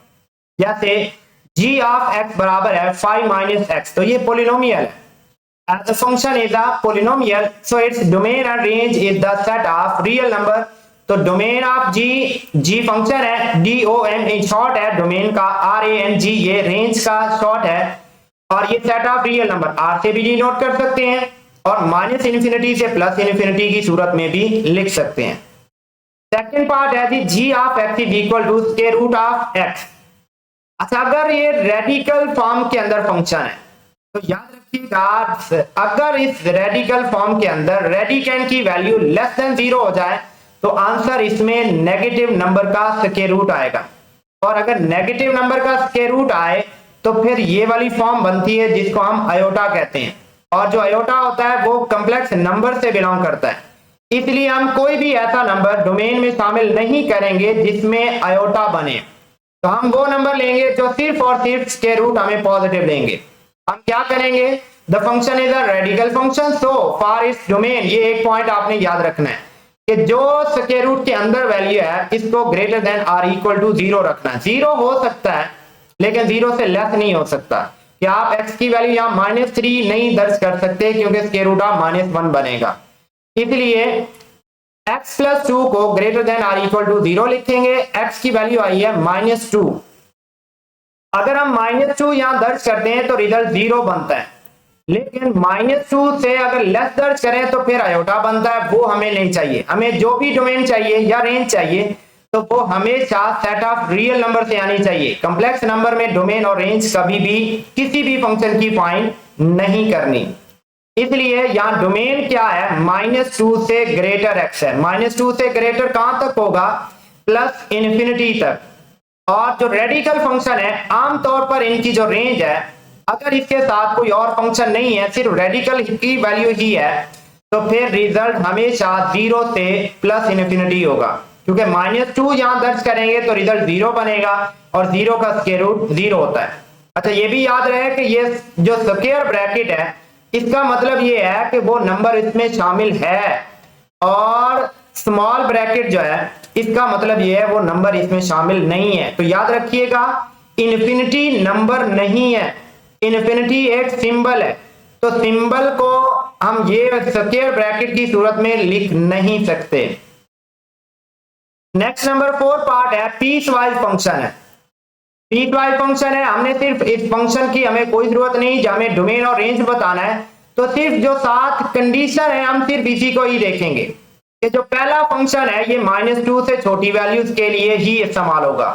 Speaker 1: जैसे g ऑफ x बराबर है 5 - x, तो ये पॉलिनोमियल है। As the function is a polynomial, so its domain and range is the set of real number। तो डोमेन ऑफ जी फंक्शन है, DOM शॉर्ट है डोमेन का, RANG ये रेंज का शॉर्ट है, और ये set of real number R से भी डिनोट कर सकते हैं और माइनस इन्फिनिटी से प्लस इन्फिनिटी की सूरत में भी लिख सकते हैं। सेकंड पार्ट है g of x is equal to square root of x। अच्छा, अगर ये रेडिकल फॉर्म के अंदर फंक्शन है तो याद रखिएगा, अगर इस रेडिकल फॉर्म के अंदर रेडिकेंड की वैल्यू लेस देन 0 हो जाए तो आंसर इसमें नेगेटिव नंबर का स्क्वायर रूट आएगा, और अगर नेगेटिव नंबर का स्क्वायर रूट आए तो फिर ये वाली फॉर्म बनती है जिसको हम आयोटा कहते हैं, और जो आयोटा होता है वो कॉम्प्लेक्स नंबर से बिलोंग करता है, इसलिए हम कोई भी ऐसा नंबर डोमेन में शामिल नहीं करेंगे जिसमें आयोटा बने। तो हम वो नंबर लेंगे जो सिर्फ और सिर्फ स्क्वायर रूट हमें पॉजिटिव देंगे। हम क्या करेंगे, the function is a radical function, so for its domain, ये एक पॉइंट आपने याद रखना है कि जो स्क्वायर रूट के अंदर वैल्यू है इसको greater than or equal to 0 रखना है। 0 हो सकता है लेकिन 0 से लेस नहीं हो सकता, कि आप x की वैल्यू यहाँ -3 नहीं दर्ज कर सकते क्योंकि स्क्वायर रूट ऑफ -1 बनेगा, इसलिए x प्लस 2 को greater than or equal to 0 लिखेंगे। x की वैल्यू आई है -2, अगर हम -2 यहां दर्ज करते हैं तो रिजल्ट 0 बनता है, लेकिन -2 से अगर लेस दर्ज करें तो फिर आयोटा बनता है, वो हमें नहीं चाहिए। हमें जो भी डोमेन चाहिए या रेंज चाहिए तो वो हमेशा सेट ऑफ रियल नंबर से आनी चाहिए। कॉम्प्लेक्स नंबर में डोमेन और रेंज कभी भी किसी भी फंक्शन की फाइंड नहीं करनी, इसलिए यहां डोमेन क्या है, -2 से ग्रेटर x है। -2 से ग्रेटर कहां तक होगा, प्लस इन्फिनिटी तक। और जो रेडिकल फंक्शन है आमतौर पर इनकी जो रेंज है, अगर इसके साथ कोई और फंक्शन नहीं है, सिर्फ रेडिकल की वैल्यू ही है, तो फिर रिजल्ट हमेशा 0 से प्लस इन्फिनिटी होगा, क्योंकि -2 यहां दर्ज करेंगे तो रिजल्ट 0 बनेगा और 0 का स्क्वायर रूट 0 होता है। अच्छा, ये भी याद रहे कि ये जो स्क्वायर ब्रैकेट है इसका मतलब ये है कि वो नंबर इसमें शामिल है, और स्मॉल ब्रैकेट जो है इसका मतलब ये है वो नंबर इसमें शामिल नहीं है। तो याद रखिएगा, इन्फिनिटी नंबर नहीं है, इन्फिनिटी एक सिंबल है, तो सिंबल को हम ये स्क्वायर ब्रैकेट की सूरत में लिख नहीं सकते। नेक्स्ट नंबर 4 पार्ट है पीस वाइज फंक्शन है। पीस वाइज फंक्शन है, हमने सिर्फ इस फंक्शन की हमें कोई जरूरत नहीं, जब हमें डोमेन और रेंज बताना है तो सिर्फ जो 7 कंडीशन है हम सिर्फ इसी को ही देखेंगे कि जो पहला फंक्शन है ये -2 से छोटी वैल्यूज के लिए ही इस्तेमाल होगा,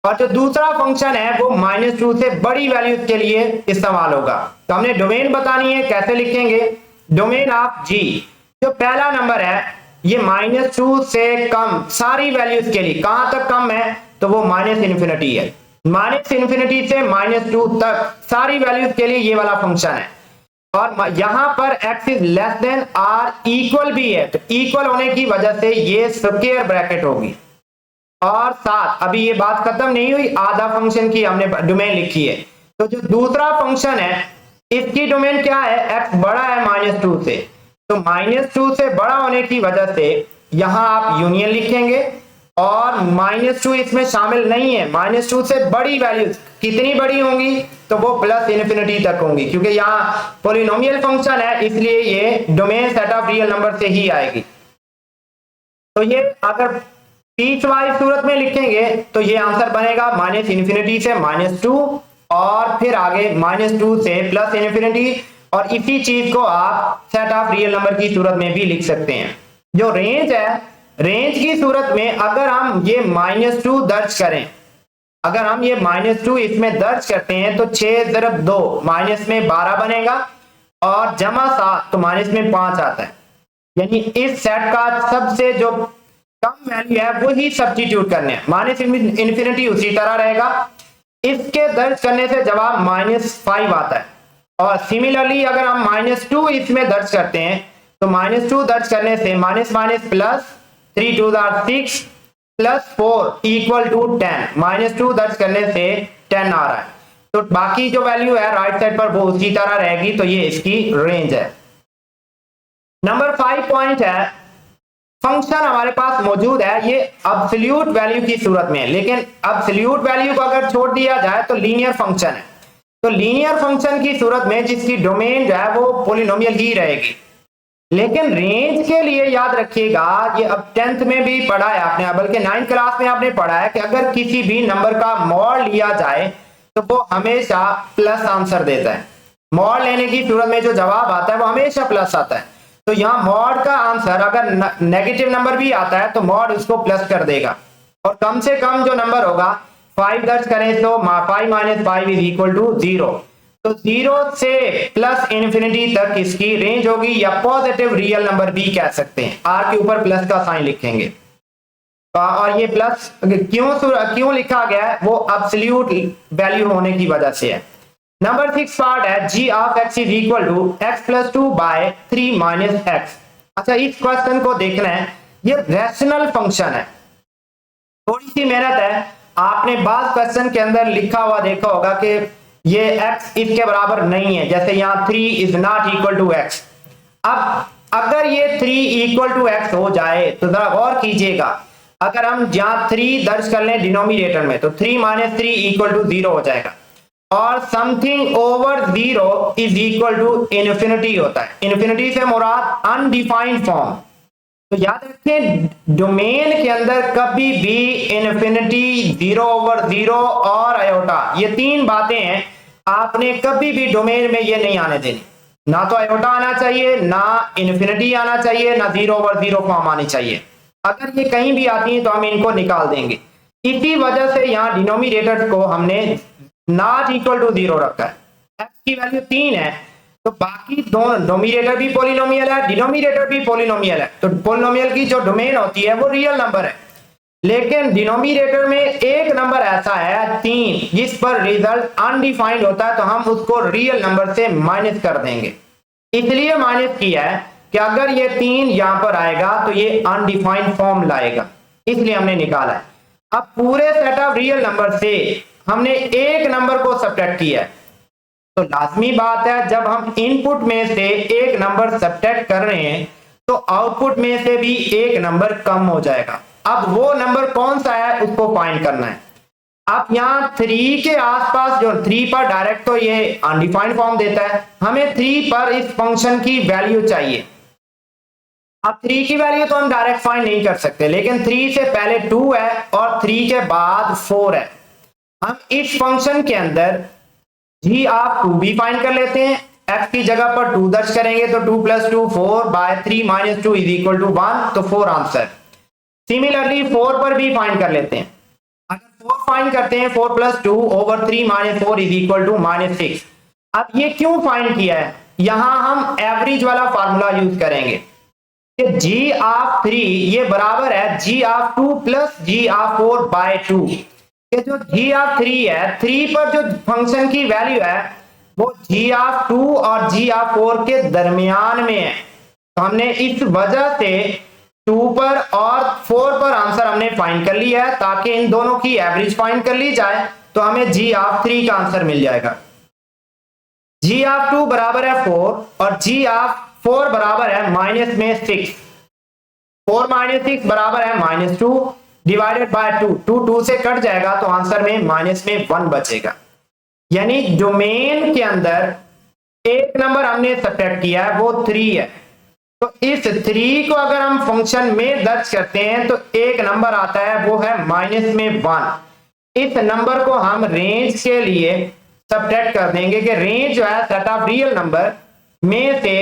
Speaker 1: और जो दूसरा फंक्शन है वो -2 से बड़ी वैल्यूज के लिए इस्तेमाल होगा। तो हमने डोमेन बतानी है, कैसे लिखेंगे, डोमेन ऑफ जी, जो पहला नंबर है ये -2 से कम सारी वैल्यूज के लिए, कहां तक कम है तो वो -इन्फिनिटी है, -इन्फिनिटी से -2 तक सारी वैल्यूज के लिए ये वाला फंक्शन है। और यहां पर x is less than r equal भी है, तो इक्वल होने की वजह से ये स्क्वायर ब्रैकेट होगी। और साथ अभी ये बात खत्म नहीं हुई, आधा फंक्शन की हमने डोमेन लिखी है, तो जो दूसरा फंक्शन है इसकी डोमेन क्या है, x बड़ा है -2 से, तो -2 से बड़ा होने की वजह से यहां आप यूनियन लिखेंगे, और -2 इसमें शामिल नहीं है। -2 से बड़ी वैल्यूज कितनी बड़ी होंगी तो वो प्लस इन्फिनिटी तक होंगी, क्योंकि यहाँ पॉलिनोमियल फंक्शन है इसलिए ये domain set of real number से ही आएगी। तो ये अगर पीस वाइज सूरत में लिखेंगे तो ये आंसर बनेगा -इन्फिनिटी से -2 और फिर आगे -2 से प्लस इन्फिनिटी, और इसी चीज को आप सेट ऑफ रियल नंबर की सूरत में भी लिख सकते हैं। जो रेंज है, रेंज की सूरत में अगर हम ये -2 दर्ज करें, अगर हम ये -2 इसमें दर्ज करते हैं तो 6 × 2 माइनस में 12 बनेगा, और जमा 7 तो माइनस में 5 आता है, यानी इस सेट का सबसे जो कम वैल्यू है वही सब्स्टिट्यूट करने हैं, -इन्फिनिटी उसी तरह रहेगा, इसके दर्ज करने से जवाब -5 आता है। और सिमिलरली अगर हम -2 इसमें दर्ज करते हैं तो -2 दर्ज करने से minus plus 3 2 6 plus 4 equal to 10, -2 दर्ज करने से 10 आ रहा है, तो बाकी जो वैल्यू है राइट साइड पर वो उसी तरह रहेगी, तो ये इसकी रेंज है। नंबर 5 पॉइंट है, फंक्शन हमारे पास मौजूद है ये एब्सोल्यूट वैल्यू की सूरत में, लेकिन एब्सोल्यूट वैल्यू को अगर छोड़ दिया जाए तो लीनियर फंक्शन है। तो लीनियर फंक्शन की सूरत में जिसकी डोमेन जो है वो पॉलिनोमियल ही रहेगी, लेकिन रेंज के लिए याद रखिएगा, ये अब 10th में भी पढ़ा है आपने, बल्कि 9th क्लास में आपने पढ़ा है कि अगर किसी भी नंबर का मॉड लिया जाए तो वो हमेशा प्लस आंसर देता है। मॉड लेने की सूरत में जो जवाब आता है वो हमेशा प्लस आता है। तो यहाँ मॉड का आंसर अगर नेगेटिव नंबर भी आता है तो मॉड उसको प्लस कर देगा, और कम से कम जो नंबर होगा 5 दर्ज करें तो 5 - 5 इज इक्वल टू 0। तो 0 से प्लस इन्फिनिटी तक इसकी रेंज होगी, या पॉजिटिव रियल नंबर भी कह सकते हैं। आर के ऊपर प्लस का साइन लिखेंगे, और ये प्लस क्यों लिखा गया है, वो एब्सोल्यूट वैल्यू होने की वजह से है। नंबर 6 पार्ट है g of x is equal to x plus 2 by 3 minus x। अच्छा, इस क्वेश्चन को देखना है, ये रैशनल फंक्शन है, थोड़ी सी मेहनत है। आपने बाद क्वेश्चन के अंदर लिखा हुआ देखा होगा कि ये x इसके बराबर नहीं है, जैसे यहाँ 3 is not equal to x। अब अगर ये 3 इक्वल टू x हो जाए तो जरा गौर कीजिएगा, अगर हम यहाँ 3 दर्ज कर लें डिनोमिनेटर में तो 3 - 3 इक्वल टू 0 हो जाएगा, और something over 0 is equal to infinity होता है। इन्फिनिटी से मुराद अनडिफाइंड फॉर्म। तो याद रखें, डोमेन के अंदर कभी भी इन्फिनिटी, 0 ओवर 0 और आयोटा, ये 3 बातें हैं, आपने कभी भी डोमेन में ये नहीं आने देनी। ना तो आयोटा आना चाहिए, ना इन्फिनिटी आना चाहिए, ना 0 ओवर 0 फॉर्म आनी चाहिए। अगर ये कहीं भी आती है तो हम इनको निकाल देंगे। इसी वजह से यहाँ डिनोमिनेटर को हमने नॉट इक्वल टू 0 रखा है। x की वैल्यू 3 है, तो बाकी दोनों डोमिनेटर भी पॉलिनोमियल है, डिनोमिनेटर भी पॉलिनोमियल है। तो पॉलिनोमियल की जो डोमेन होती है वो रियल नंबर है, लेकिन डिनोमिनेटर में एक नंबर ऐसा है 3 जिस पर रिजल्ट अनडिफाइंड होता है, तो हम उसको रियल नंबर से माइनस कर देंगे। इसलिए माइनस किया है कि अगर ये 3 यहां पर आएगा तो ये अनडिफाइंड फॉर्म लाएगा, इसलिए हमने निकाला है। अब पूरे सेट ऑफ रियल नंबर से हमने एक नंबर को सब्ट्रैक्ट किया है, तो लाजमी बात है जब हम इनपुट में से एक नंबर सब्ट्रैक्ट कर रहे हैं तो आउटपुट में से भी एक नंबर कम हो जाएगा। अब वो नंबर कौन सा है उसको फाइंड करना है। अब यहाँ 3 के आसपास, जो 3 पर डायरेक्ट तो ये अनडिफाइंड फॉर्म देता है, हमें 3 पर इस फंक्शन की वैल्यू चाहिए। अब 3 की वैल्यू तो हम डायरेक्ट फाइंड नहीं कर सकते, लेकिन 3 से पहले 2 है और 3 के बाद 4 है। हम इस फंक्शन के अंदर g ऑफ 2 भी फाइंड कर लेते हैं। x की जगह पर 2 दर्ज करेंगे तो 2 + 2 4 बाय 3 - 2 इज इक्वल टू 1, तो 4 आंसर। सिमिलरली 4 पर भी फाइंड कर लेते हैं। अगर 4 फाइंड करते हैं, 4 + 2 ओवर 3 - 4 इज इक्वल टू -6। अब ये क्यों फाइंड किया है, यहां हम एवरेज वाला फार्मूला यूज करेंगे कि g ऑफ 3 ये बराबर है g of 2 plus g of 4 by 2। जो g ऑफ 3 है, 3 पर जो फंक्शन की वैल्यू है वो g ऑफ 2 और g ऑफ 4 के दरमियान में है। तो हमने इस वजह से 2 पर और 4 पर आंसर हमने फाइंड कर लिया है, ताकि इन दोनों की एवरेज फाइंड कर ली जाए तो हमें g ऑफ 3 का आंसर मिल जाएगा। g ऑफ 2 बराबर है 4 और g ऑफ 4 बराबर है -6। 4 - 6 बराबर है -2 डिवाइडेड बाय 2। 2 से कट जाएगा तो आंसर में -1 बचेगा। यानी डोमेन के अंदर एक नंबर हमने सब्ट्रैक्ट किया है, वो 3 है। तो इस 3 को अगर हम फंक्शन में दर्ज करते हैं तो एक नंबर आता है, वो है -1। इस नंबर को हम रेंज के लिए सब्ट्रैक्ट कर देंगे कि रेंज जो है सेट ऑफ रियल नंबर में से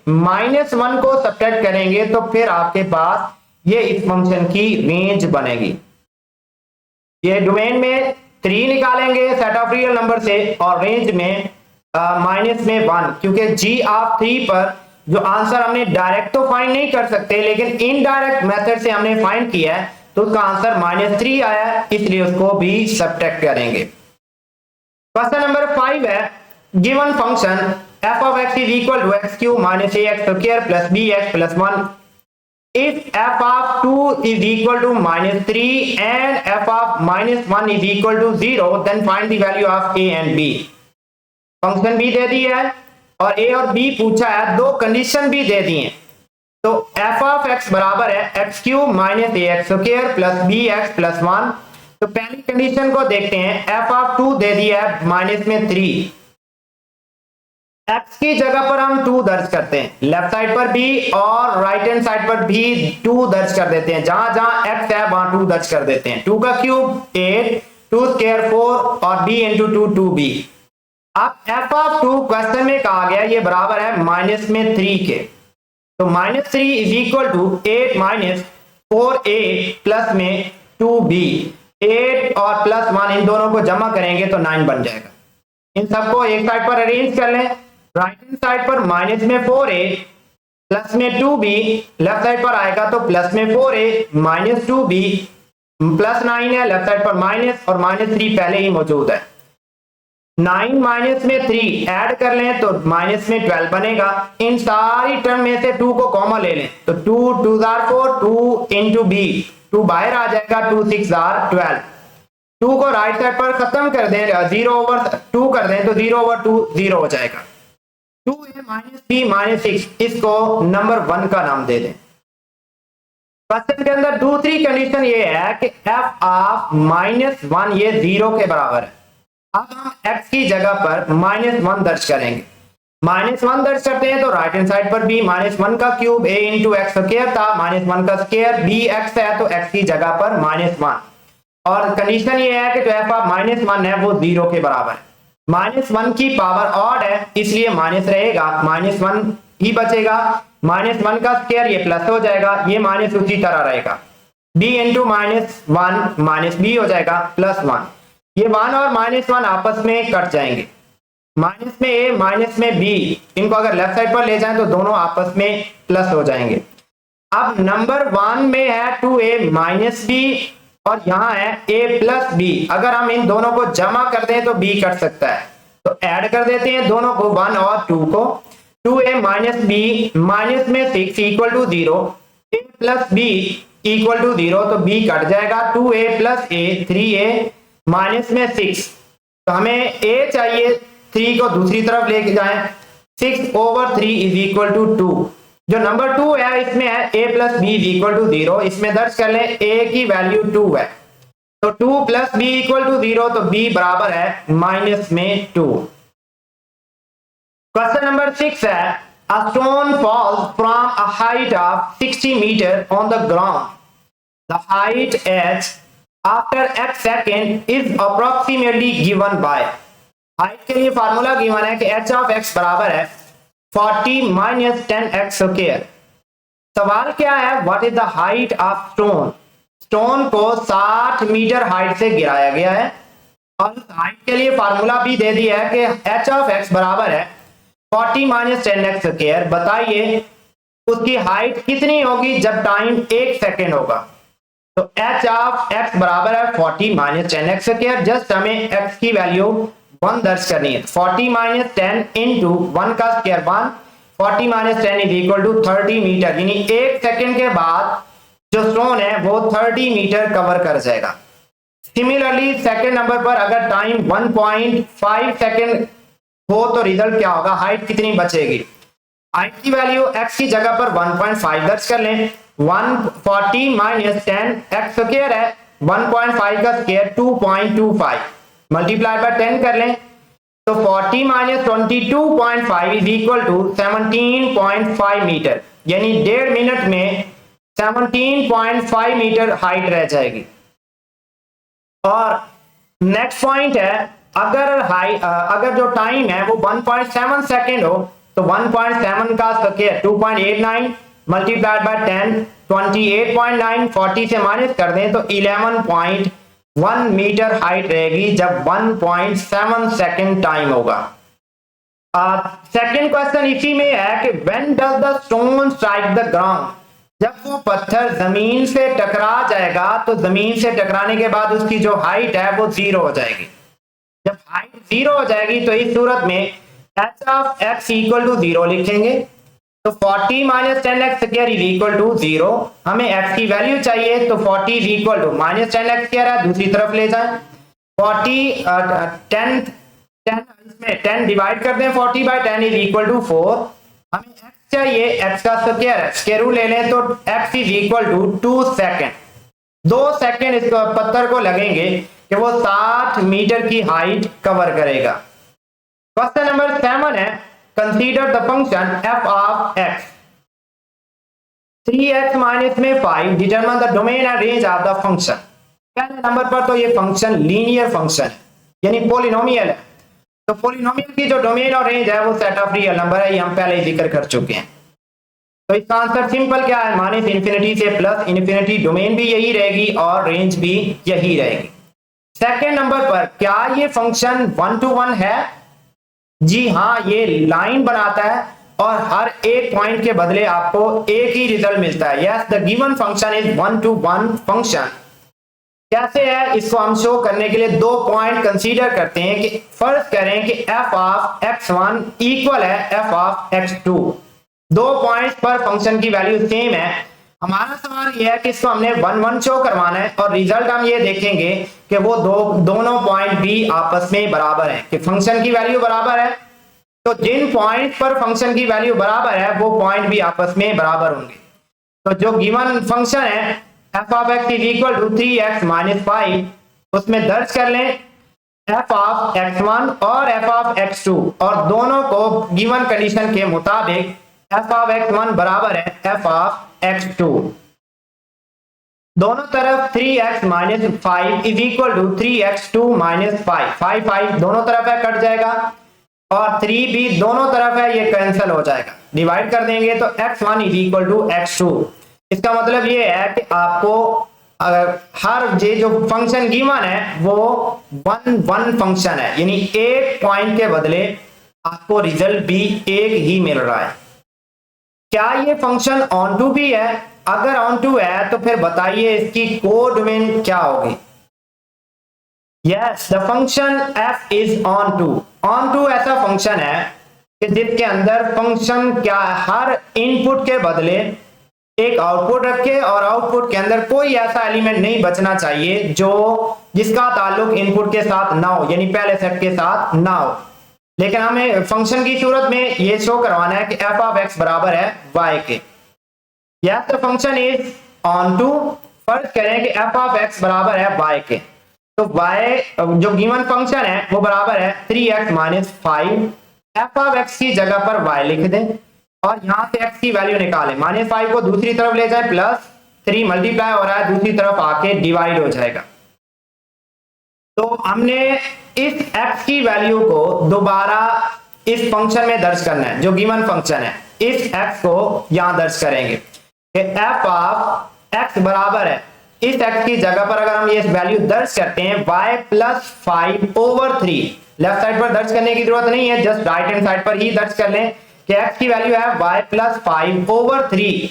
Speaker 1: -1 को सब्ट्रैक्ट करेंगे तो फिर आपके पास ये इस फंक्शन की रेंज बनेगी। ये डोमेन में 3 निकालेंगे सेट ऑफ रियल नंबर से, और रेंज में -1, क्योंकि g ऑफ 3 पर जो आंसर हमने डायरेक्ट तो फाइंड नहीं कर सकते, लेकिन इनडायरेक्ट मेथड से हमने फाइंड किया है, तो उसका आंसर -3 आया, इसलिए उसको भी सब्ट्रैक्ट करेंगे। क्वेश्चन नंबर 5 है, given function f of x is equal to x³ - ax square plus bx plus 1 if f of 2 is equal to -3 and f of -1 is equal to 0, then find the value of a and b। Function भी दे दी है और a और b पूछा है, दो कंडीशन भी दे दी हैं। तो f of x बराबर है x³ - ax square plus bx plus 1। तो पहली कंडीशन को देखते हैं, f of 2 दे दिया है -3, x की जगह पर हम 2 दर्ज करते हैं, लेफ्ट साइड पर भी और राइट हैंड साइड पर भी 2 दर्ज कर देते हैं। जहां जहां x है वहां 2 दर्ज कर देते हैं। 2 का क्यूब 8, 2 स्क्वायर 4 और b इंटू 2 2b। अब f ऑफ 2 क्वेश्चन में कहा गया ये बराबर है माइनस में 3 के, तो -3 is equal to 8 minus 4a plus में 2b। 8 और प्लस 1 इन दोनों को जमा करेंगे तो 9 बन जाएगा। इन सबको एक साइड पर अरेंज कर लें। राइट हैंड साइड पर माइनस में 4a प्लस में 2b, लेफ्ट साइड पर आएगा तो प्लस में 4a माइनस 2b प्लस 9 है, लेफ्ट साइड पर माइनस और -3 पहले ही मौजूद है। 9 माइनस में 3 ऐड कर लें तो माइनस में 12 बनेगा। इन सारी टर्म में से 2 को कॉमन ले लें तो 2 2 4 2 इंटू b, 2 बाहर आ जाएगा, 2 6 12। 2 को राइट साइड पर खत्म कर दें, 0/2 कर दें तो 0/2 0 हो जाएगा। 2a माइनस b माइनस 6, इसको नंबर 1 का नाम दे दें। क्वेश्चन के अंदर दूसरी कंडीशन ये है कि f ऑफ -1 ये 0 के बराबर है। अब हम x की जगह पर -1 दर्ज करेंगे। -1 दर्ज करते हैं तो राइट हैंड साइड पर भी -1 का cube a into x square था, -1 का स्क्वायर b x है तो x की जगह पर -1। और कंडीशन ये है कि जो f ऑफ -1 है वो 0 के बराबर है। -1 की पावर ऑड है इसलिए माइनस रहेगा, -1 ही बचेगा। -1 का स्क्वायर ये प्लस हो जाएगा, ये माइनस उसी तरह रहेगा। b इंटू -1 माइनस b हो जाएगा प्लस 1। ये 1 और -1 आपस में कट जाएंगे, माइनस में a माइनस में b, इनको अगर लेफ्ट साइड पर ले जाएं तो दोनों आपस में प्लस हो जाएंगे। अब नंबर 1 में है 2a माइनस b और यहाँ है a प्लस b। अगर हम इन दोनों को जमा कर दें तो b कट सकता है, तो ऐड कर देते हैं दोनों को, 1 और 2 को। 2a माइनस b माइनस में 6 equal to 0, a plus b equal to 0 तो b कट जाएगा। 2a plus a 3a minus में 6, तो हमें a चाहिए, 3 को दूसरी तरफ लेके जाएं, 6/3 इज इक्वल टू 2। जो नंबर 2 है इसमें है a plus b is equal to 0, इसमें दर्ज कर लें a की वैल्यू 2 है, तो 2 प्लस b इक्वल टू 0 तो b बराबर है माइनस में 2। क्वेश्चन नंबर 6 है a stone falls from a height of 60 meter on the ground. The height h after x second is approximately given by। Height के लिए फार्मूला गिवन है कि h ऑफ x बराबर है 40 माइनस 10x स्क्वायर। सवाल क्या है, what is the height of stone. Stone को 60 मीटर हाइट से गिराया गया है और उस हाइट के लिए फार्मूला भी दे दिया है कि h ऑफ x बराबर है 40 माइनस 10x स्क्वायर। बताइए उसकी हाइट कितनी होगी जब टाइम 1 सेकेंड होगा। तो h ऑफ x बराबर है 40 माइनस 10x स्क्वायर। जस्ट हमें x की वैल्यू 1 दर्ज करनी है। 40 माइनस 10 इंटू 1 का square 1, 40 minus 10 is equal to 30 metre, यानी 1 सेकेंड के बाद जो स्टोन है वो 30 मीटर कवर कर जाएगा। सिमिलरली सेकेंड नंबर पर अगर टाइम 1.5 सेकेंड हो तो रिजल्ट क्या होगा, हाइट कितनी बचेगी। हाइट की वैल्यू x की जगह पर 1.5 दर्ज कर लें। 140 माइनस 10 x स्क्वायर है, 1.5 का स्क्वायर 2.25 मल्टीप्लाई बाय 10 कर लें तो 40 minus 22.5 is equal to 17.5 metre, यानी 1.5 मिनट में 17.5 मीटर हाइट रह जाएगी। और नेक्स्ट पॉइंट है, अगर जो टाइम है वो 1.7 सेकेंड हो तो 1.7 का स्क्वायर 2.89 मल्टीप्लाइड बाय 10 28.9, 40 से माइनस कर दें तो 11.1 मीटर हाइट रहेगी जब 1.7 सेकेंड टाइम होगा। सेकेंड क्वेश्चन इसी में है कि when does the stone strike the ground. जब वो पत्थर जमीन से टकरा जाएगा तो जमीन से टकराने के बाद उसकी जो हाइट है वो 0 हो जाएगी। जब हाइट 0 हो जाएगी तो इस सूरत में h of x equal to 0 लिखेंगे। तो 40 minus 10x square is equal to 0। हमें x की वैल्यू चाहिए तो 40 is equal to minus 10x square है, दूसरी तरफ ले जाएं। 40 10 इसमें 10 डिवाइड कर दें 40 बाय 10 इज इक्वल टू 4। हमें x चाहिए, x का स्क्वायर है, स्क्वायर रूट ले लें तो x is equal to 2 second. 2 second इस पत्थर को लगेंगे कि वो 60 मीटर की हाइट कवर करेगा। क्वेश्चन नंबर 7 है consider the function f of x 3x minus में 5 determine the domain and range of the function. पहले नंबर पर तो ये फंक्शन लीनियर फंक्शन है यानी पॉलिनोमियल है, तो पॉलिनोमियल की जो डोमेन और रेंज है वो सेट ऑफ रियल नंबर है, ये हम पहले ही जिक्र कर चुके हैं। तो इसका आंसर सिंपल क्या है, माइनस इन्फिनिटी से प्लस इन्फिनिटी, डोमेन भी यही रहेगी और रेंज भी यही रहेगी। सेकेंड नंबर पर क्या ये फंक्शन 1 to 1 है? जी हाँ, ये लाइन बनाता है और हर एक पॉइंट के बदले आपको एक ही रिजल्ट मिलता है। Yes, the given function is 1 to 1 function. कैसे है, इसको हम शो करने के लिए दो पॉइंट कंसीडर करते हैं कि फर्ज करें कि f ऑफ x1 इक्वल है f ऑफ x2। दो पॉइंट्स पर फंक्शन की वैल्यू सेम है। हमारा सवाल यह है कि इसको हमने 1 1 शो करवाना है और रिजल्ट हम ये देखेंगे कि वो दोनों पॉइंट भी आपस में बराबर हैं, कि फंक्शन की वैल्यू बराबर है। तो जिन पॉइंट पर फंक्शन की वैल्यू बराबर है वो पॉइंट भी आपस में बराबर होंगे। तो जो गिवन फंक्शन है f of x is equal to 3x minus 5, उसमें दर्ज कर लें f ऑफ x1 और f ऑफ x2 और दोनों को गिवन कंडीशन के मुताबिक f ऑफ x1 बराबर है f ऑफ x2। दोनों तरफ 3x minus 5 is equal to 3x2 minus 5, 5 दोनों तरफ है, कट जाएगा, और 3 भी दोनों तरफ है, ये कैंसिल हो जाएगा। डिवाइड कर देंगे तो x1 is equal to x2। इसका मतलब ये है कि आपको अगर हर जो फंक्शन गिवन है वो 1 1 फंक्शन है, यानी एक पॉइंट के बदले आपको रिजल्ट भी एक ही मिल रहा है। क्या ये फंक्शन ऑन टू भी है? अगर ऑन टू है तो फिर बताइए इसकी कोडोमेन क्या होगी? Yes, the function f is onto. Onto ऐसा फंक्शन है कि जिसके अंदर फंक्शन क्या है, हर इनपुट के बदले एक आउटपुट रखे और आउटपुट के अंदर कोई ऐसा एलिमेंट नहीं बचना चाहिए जो जिसका ताल्लुक इनपुट के साथ ना हो, यानी पहले सेट के साथ ना हो। लेकिन हमें फंक्शन की सूरत में ये शो करवाना है कि f ऑफ x बराबर है y के। Yes, the function is onto. फर्ज करें कि f ऑफ x बराबर है y के, तो y जो गिवन फंक्शन है वो बराबर है 3x minus 5। f of x की जगह पर y लिख दें और यहां से x की वैल्यू निकालें। माइनस 5 को दूसरी तरफ ले जाए, प्लस 3 मल्टीप्लाई हो रहा है, दूसरी तरफ आके डिवाइड हो जाएगा। तो हमने इस x की वैल्यू को दोबारा इस फंक्शन में दर्ज करना है, जो गिवन फंक्शन है। इस x को यहां दर्ज करेंगे कि f ऑफ x बराबर है, इस x की जगह पर अगर हम ये वैल्यू दर्ज करते हैं y plus 5 over 3। Left side पर दर्ज करने की जरूरत नहीं है, जस्ट राइट हैंड साइड पर ही दर्ज कर लें कि x की वैल्यू है y प्लस 5 ओवर 3।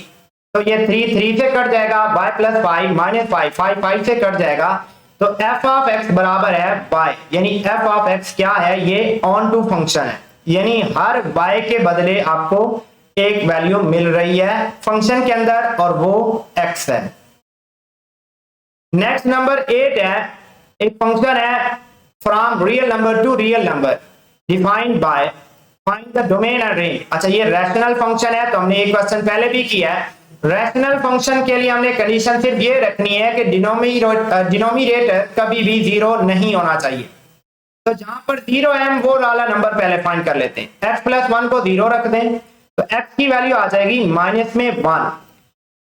Speaker 1: तो ये 3 से कट जाएगा, y प्लस 5 माइनस 5 से कट जाएगा। तो f ऑफ x बराबर है y, यानी f ऑफ x क्या है, ये ऑन टू फंक्शन है, यानी हर y के बदले आपको एक वैल्यू मिल रही है फंक्शन के अंदर और वो x है। नेक्स्ट नंबर 8 है, एक फंक्शन है from real number to real number defined bye find the domain and range. अच्छा, ये रैशनल फंक्शन है, तो हमने एक क्वेश्चन पहले भी किया है। रैशनल फंक्शन के लिए हमने कंडीशन सिर्फ ये रखनी है कि डिनोमिनेटर कभी भी 0 नहीं होना चाहिए। तो जहां पर 0 है हम वो वाला नंबर पहले फाइंड कर लेते हैं। x प्लस 1 को 0 रख दें तो x की वैल्यू आ जाएगी माइनस में 1।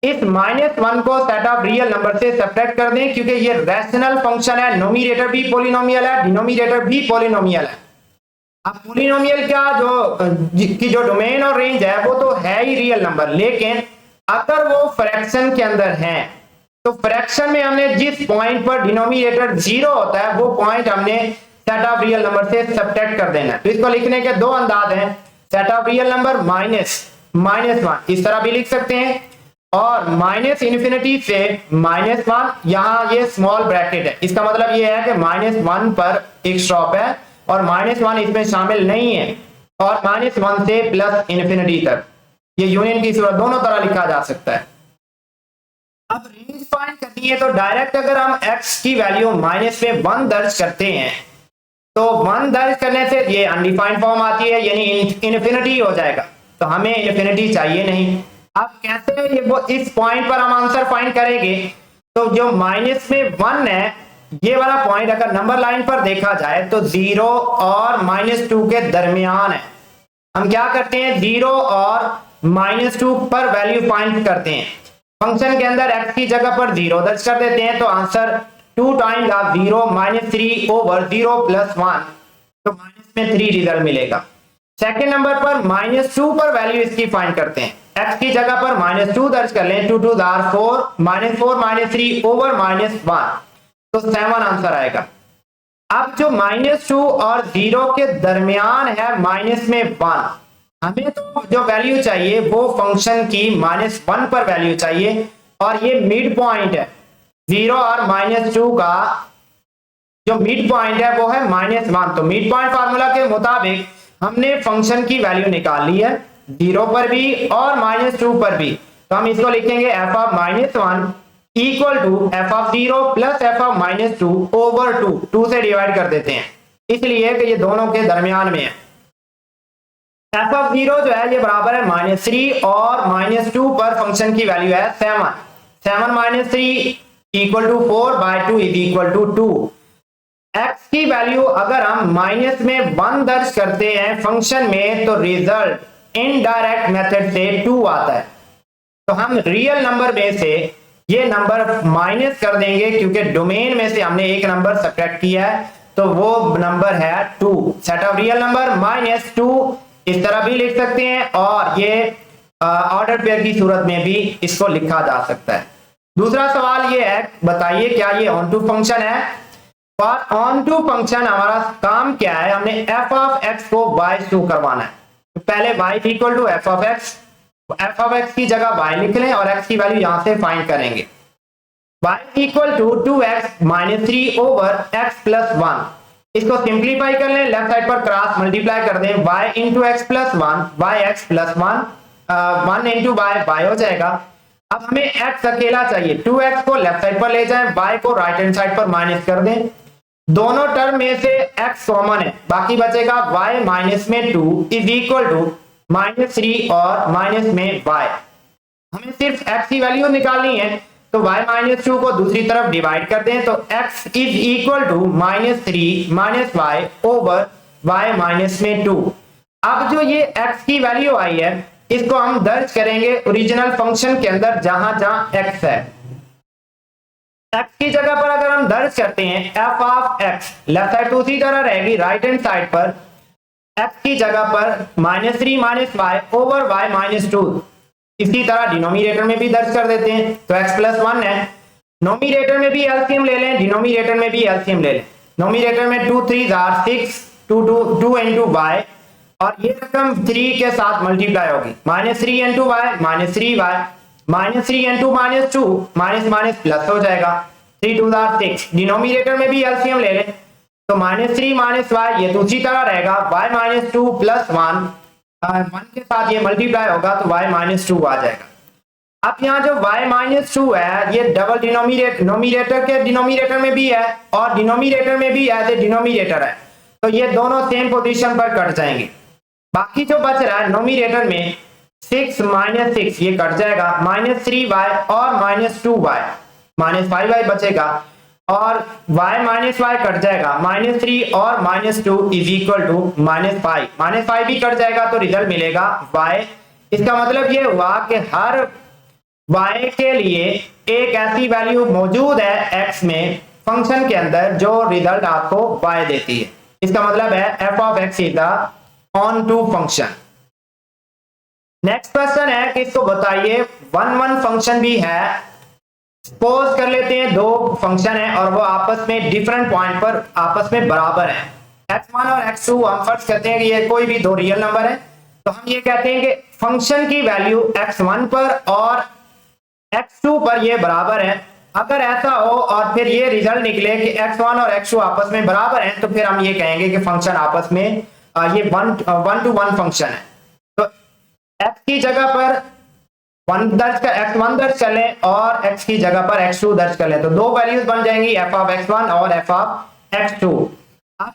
Speaker 1: इस -1 को सेट ऑफ रियल नंबर से सब्ट्रैक्ट कर दें, क्योंकि ये रैशनल फंक्शन है, नोमिनेटर भी पॉलिनोमियल है, डिनोमिनेटर भी पॉलिनोमियल है। अब पॉलिनोमियल क्या जो डोमेन और रेंज है वो तो है ही रियल नंबर, लेकिन अगर वो फ्रैक्शन के अंदर है तो फ्रैक्शन में हमने जिस पॉइंट पर डिनोमिनेटर 0 होता है वो पॉइंट हमने सेट ऑफ रियल नंबर से सब्ट्रैक्ट कर देना है। तो इसको लिखने के दो अंदाज हैं, सेट ऑफ रियल नंबर -1 इस तरह भी लिख सकते हैं, और माइनस इन्फिनिटी से -1, यहाँ ये स्मॉल ब्रैकेट है, इसका मतलब ये है कि -1 पर एक स्टॉप है और -1 इसमें शामिल नहीं है, और -1 से प्लस इन्फिनिटी तक ये यूनियन की सूरत दोनों तरह लिखा जा सकता है। अब रेंज फाइंड करनी है तो डायरेक्ट अगर हम x की वैल्यू -1 दर्ज करते हैं तो 1 दर्ज करने से ये अनडिफाइंड फॉर्म आती है, यानी इन्फिनिटी हो जाएगा, तो हमें इन्फिनिटी चाहिए नहीं। अब कैसे वो इस पॉइंट पर हम आंसर फाइंड करेंगे? तो जो -1 है ये वाला पॉइंट अगर नंबर लाइन पर देखा जाए तो 0 और -2 के दरमियान है। हम क्या करते हैं, 0 और -2 पर वैल्यू फाइंड करते हैं। फंक्शन के अंदर x की जगह पर 0 दर्ज कर देते हैं, तो आंसर 2 टाइम्स ऑफ 0 -3 ओवर 0 + 1, तो माइनस में 3 रिजल्ट मिलेगा। सेकंड नंबर पर -2 पर वैल्यू इसकी फाइंड करते हैं। x की जगह पर -2 दर्ज कर लें, 2 2 आर 4, -4 -3 ओवर -1, तो 7 आंसर आएगा। अब जो -2 और 0 के दरमियान है माइनस में 1, हमें तो जो वैल्यू चाहिए वो फंक्शन की -1 पर वैल्यू चाहिए, और ये मिड पॉइंट है 0 और -2 का जो मिड पॉइंट है वो है -1। तो मिड पॉइंट फार्मूला के मुताबिक हमने फंक्शन की वैल्यू निकाल ली है 0 पर भी और -2 पर भी। तो हम इसको लिखेंगे f of -1 equal to f of 0 plus f of -2 over 2, 2 से डिवाइड कर देते हैं इसलिए कि ये दोनों के दरमियान में है। f ऑफ 0 जो है ये बराबर है -3 और -2 पर फंक्शन की वैल्यू है 7, 7 - 3 equal to 4/2 is equal to 2। x की वैल्यू अगर हम माइनस में 1 दर्ज करते हैं फंक्शन में, तो रिजल्ट इनडायरेक्ट मेथड से 2 आता है। तो हम रियल नंबर में से ये नंबर माइनस कर देंगे, क्योंकि डोमेन में से हमने एक नंबर सब्ट्रैक्ट किया है, तो वो नंबर है 2। सेट ऑफ रियल नंबर -2 इस तरह भी लिख सकते हैं, और ये ऑर्डर पेयर की सूरत में भी इसको लिखा जा सकता है। दूसरा सवाल ये है, बताइए क्या ये ऑन टू फंक्शन है? और ऑन टू फंक्शन हमारा काम क्या है, हमने f ऑफ x को y टू करवाना है। तो पहले y equal to f of x की जगह y लिख लें और x की वैल्यू यहां से फाइंड करेंगे। y equal to 2x - 3 over x + 1, इसको सिंप्लीफाई कर लें, लेफ्ट साइड पर क्रॉस मल्टीप्लाई कर दें, y into x + 1 yx + 1 1 into y हो जाएगा। अब हमें x अकेला चाहिए, 2x को लेफ्ट साइड पर ले जाएं, y को राइट हैंड साइड पर माइनस कर दें। दोनों टर्म में से x कॉमन है, बाकी बचेगा y माइनस में 2 इज इक्वल टू -3 और माइनस में y। हमें सिर्फ x की वैल्यू निकालनी है, तो y -2 को दूसरी तरफ डिवाइड कर दें, तो x is equal to -3 - y over y minus में 2। अब जो ये x की वैल्यू आई है इसको हम दर्ज करेंगे ओरिजिनल फंक्शन के अंदर, जहां जहां x है। x की जगह पर अगर हम दर्ज करते हैं f of x, left side तो उसी तरह रहेगी, राइट हैंड साइड पर x की जगह पर -3 - y ओवर y माइनस 2, इसी तरह डिनोमिनेटर में भी दर्ज कर देते हैं, तो x + 1 है। नोमिनेटर में भी एलसीएम ले लें, डिनोमिनेटर में भी एलसीएम ले लें। नोमिनेटर में 2 3 आर 6, 2 इंटू y, और ये रकम 3 के साथ मल्टीप्लाई होगी, -3 into y -3y, -3 into -2 minus plus हो जाएगा, 3 2 आर 6। डिनोमिनेटर में भी एलसीएम ले लें, तो -3 - y ये दूसरी तरह रहेगा, y - 2 + 1 के साथ ये मल्टीप्लाई होगा, तो y - 2 आ जाएगा। अब यहाँ जो y - 2 है ये डबल डिनोमिनेटर के डिनोमिनेटर में भी है और डिनोमिनेटर में भी एज ए डिनोमिनेटर है, तो ये दोनों सेम पोजीशन पर कट जाएंगे। बाकी जो बच रहा है नोमिनेटर में 6 - 6 ये कट जाएगा, -3y और -2y, -5y बचेगा, और y - y कट जाएगा, -3 और -2 इज इक्वल टू -5, -5 भी कट जाएगा, तो रिजल्ट मिलेगा y। इसका मतलब ये हुआ कि हर y के लिए एक ऐसी वैल्यू मौजूद है x में फंक्शन के अंदर जो रिजल्ट आपको y देती है। इसका मतलब है f of x is the onto function. Next question है कि इसको बताइए 1 फंक्शन भी है। सपोज कर लेते हैं दो फंक्शन है और वो आपस में डिफरेंट पॉइंट पर आपस में बराबर है, x1 और x2। हम फर्ज करते हैं कि ये कोई भी दो रियल नंबर है, तो हम ये कहते हैं कि फंक्शन की वैल्यू x1 पर और x2 पर ये बराबर है। अगर ऐसा हो और फिर ये रिजल्ट निकले कि x1 और x2 आपस में बराबर हैं, तो फिर हम ये कहेंगे कि फंक्शन आपस में ये 1 to 1 फंक्शन है। तो x की जगह पर x1 दर्ज कर लें और x की जगह पर x2 दर्ज कर लें, तो दो वैल्यूज बन जाएंगी f ऑफ x1 और f ऑफ x2। अब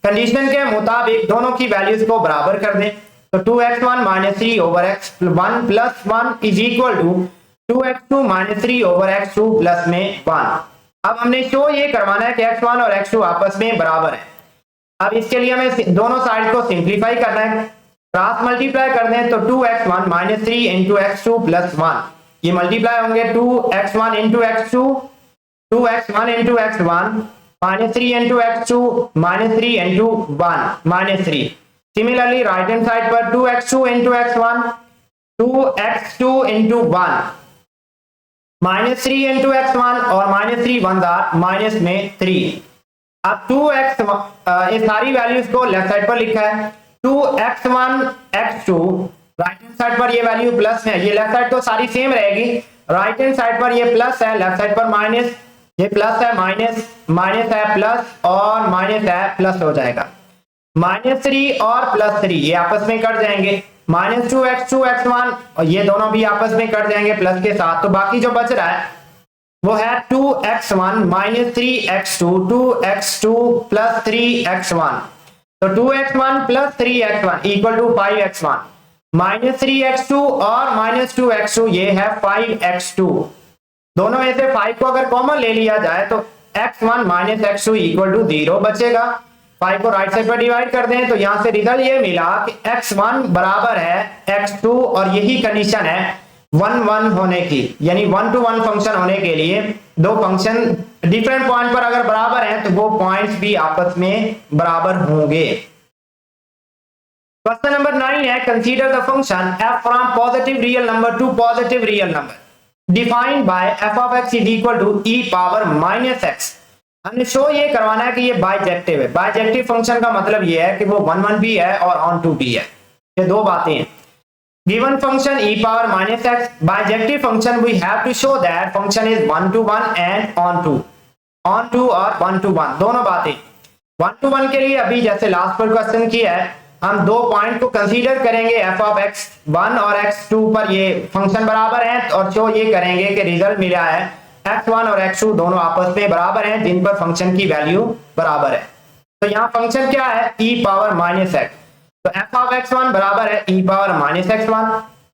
Speaker 1: कंडीशन के मुताबिक दोनों की वैल्यूज को बराबर कर दें, तो 2x1 - 3 over x1 + 1 is equal to 2x2 - 3 over x2 plus में 1। अब हमने शो ये करवाना है कि x1 और x2 आपस में बराबर है। अब इसके लिए हमें दोनों साइड को सिंप्लीफाई करना है, क्रॉस मल्टीप्लाई कर दें तो 2x1 minus 3 into x2 plus 1, ये मल्टीप्लाई होंगे 2x1 into x2, 2x1 into x1 minus 3 into x2 minus 3 into 1 minus 3। Similarly right hand side पर 2x2 into x1, 2x2 into 1 minus 3 into x1 और माइनस 3 वन माइनस में 3। अब 2x ये सारी वैल्यूज को लेफ्ट साइड पर लिखा है, 2x1 x2 right hand side पर ये वैल्यू प्लस है, ये लेफ्ट साइड तो सारी सेम रहेगी, राइट हैंड साइड पर ये प्लस है, लेफ्ट साइड पर माइनस, ये प्लस है माइनस, माइनस है प्लस और माइनस है प्लस हो जाएगा। माइनस 3 और प्लस 3 ये आपस में कट जाएंगे, माइनस 2x2 x1 और ये दोनों भी आपस में कट जाएंगे प्लस के साथ, तो बाकी जो बच रहा है वो है 2x1 minus 3x2, 2x2 plus 3x1, तो 2x1 plus 3x1 equal to 5x1, minus 3x2 और माइनस 2x2 ये है 5x2। दोनों में से 5 को अगर कॉमन ले लिया जाए तो x1 minus x2 equal to 0 बचेगा। 5 को राइट साइड पर डिवाइड कर दें तो यहां से रिजल्ट ये मिला कि x1 बराबर है x2 और यही कंडीशन है 1-1 होने की, यानी 1-to-1 फंक्शन होने के लिए दो फंक्शन डिफरेंट पॉइंट पर अगर बराबर हैं तो वो पॉइंट्स भी आपस में बराबर होंगे। क्वेश्चन नंबर 9 है consider the function f from positive real number to positive real number defined by f of x is equal to e power minus x। हमने शो ये करवाना है कि ये बाइजेक्टिव है। बाइजेक्टिव फंक्शन का मतलब ये है कि वो 1-1 भी है और ऑन टू भी है, ये दो बातें हैं। Given function e power minus x, bijective function we have to show that function is 1-to-1 and on to और 1-to-1 दोनों बातें। 1-to-1 के लिए अभी जैसे लास्ट पर क्वेश्चन किया है, हम दो पॉइंट को कंसीडर करेंगे f ऑफ x1 और x2 पर ये फंक्शन बराबर हैं और शो ये करेंगे कि रिजल्ट मिला है x1 और x2 दोनों आपस में बराबर हैं जिन पर फंक्शन की वैल्यू बराबर है। तो यहाँ फंक्शन क्या है e पावर माइनस x, तो f ऑफ x1 बराबर है e power minus x1,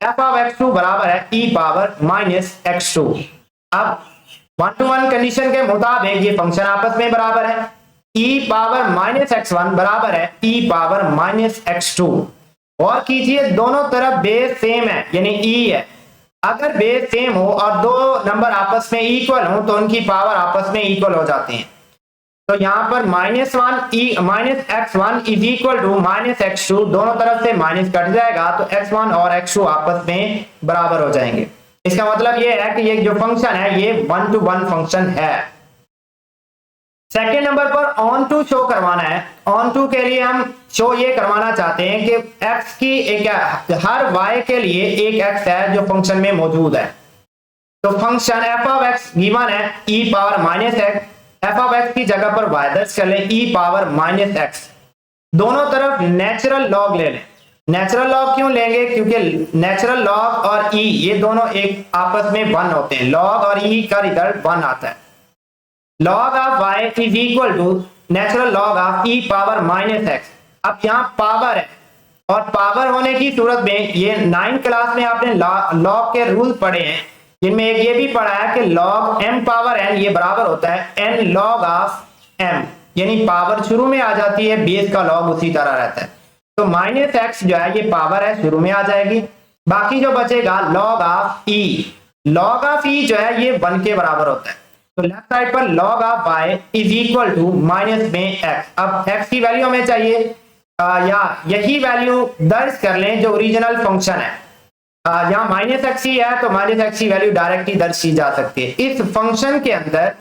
Speaker 1: f of x2 बराबर है e पावर माइनस x2। अब 1-to-1 कंडीशन के मुताबिक ये फंक्शन आपस में बराबर है, e पावर माइनस x1 बराबर है e पावर माइनस x2। और कीजिए दोनों तरफ बेस सेम है यानी e है, अगर बेस सेम हो और दो नंबर आपस में इक्वल हो तो उनकी पावर आपस में इक्वल हो जाते हैं। तो यहाँ पर minus x1 is equal to minus x2, दोनों तरफ से माइनस कट जाएगा तो x1 और x2 आपस में बराबर हो जाएंगे। इसका मतलब ये है कि ये जो फंक्शन है ये 1-to-1 फंक्शन है। सेकेंड नंबर पर ऑन टू शो करवाना है। ऑन टू के लिए हम शो ये करवाना चाहते हैं कि x की एक हर y के लिए एक x है जो फंक्शन में मौजूद है। तो function f of x given है e power minus x, f of x की जगह पर y दर्ज कर लें e पावर माइनस x, दोनों तरफ नेचुरल लॉग ले लें। नेचुरल लॉग क्यों लेंगे? क्योंकि नेचुरल लॉग और e ये दोनों एक आपस में 1 होते हैं, लॉग और e का रिजल्ट 1 आता है। Log of y is equal to natural log of e power minus x। अब यहाँ पावर है और पावर होने की सूरत में ये 9th क्लास में आपने लॉग के रूल पढ़े हैं, जिनमें एक ये भी पढ़ा है कि log m पावर n ये बराबर होता है n log ऑफ m, यानी पावर शुरू में आ जाती है, बेस का log उसी तरह रहता है। तो माइनस x जो है ये पावर है शुरू में आ जाएगी, बाकी जो बचेगा log of e, log of e जो है ये 1 के बराबर होता है। तो लेफ्ट साइड पर log of y is equal to minus में x। अब x की वैल्यू हमें चाहिए या यही वैल्यू दर्ज कर लें जो ओरिजिनल फंक्शन है। यहाँ माइनस एक्स ही है तो माइनस एक्स की वैल्यू डायरेक्ट ही दर्ज की जा सकती है। इस फंक्शन के अंदर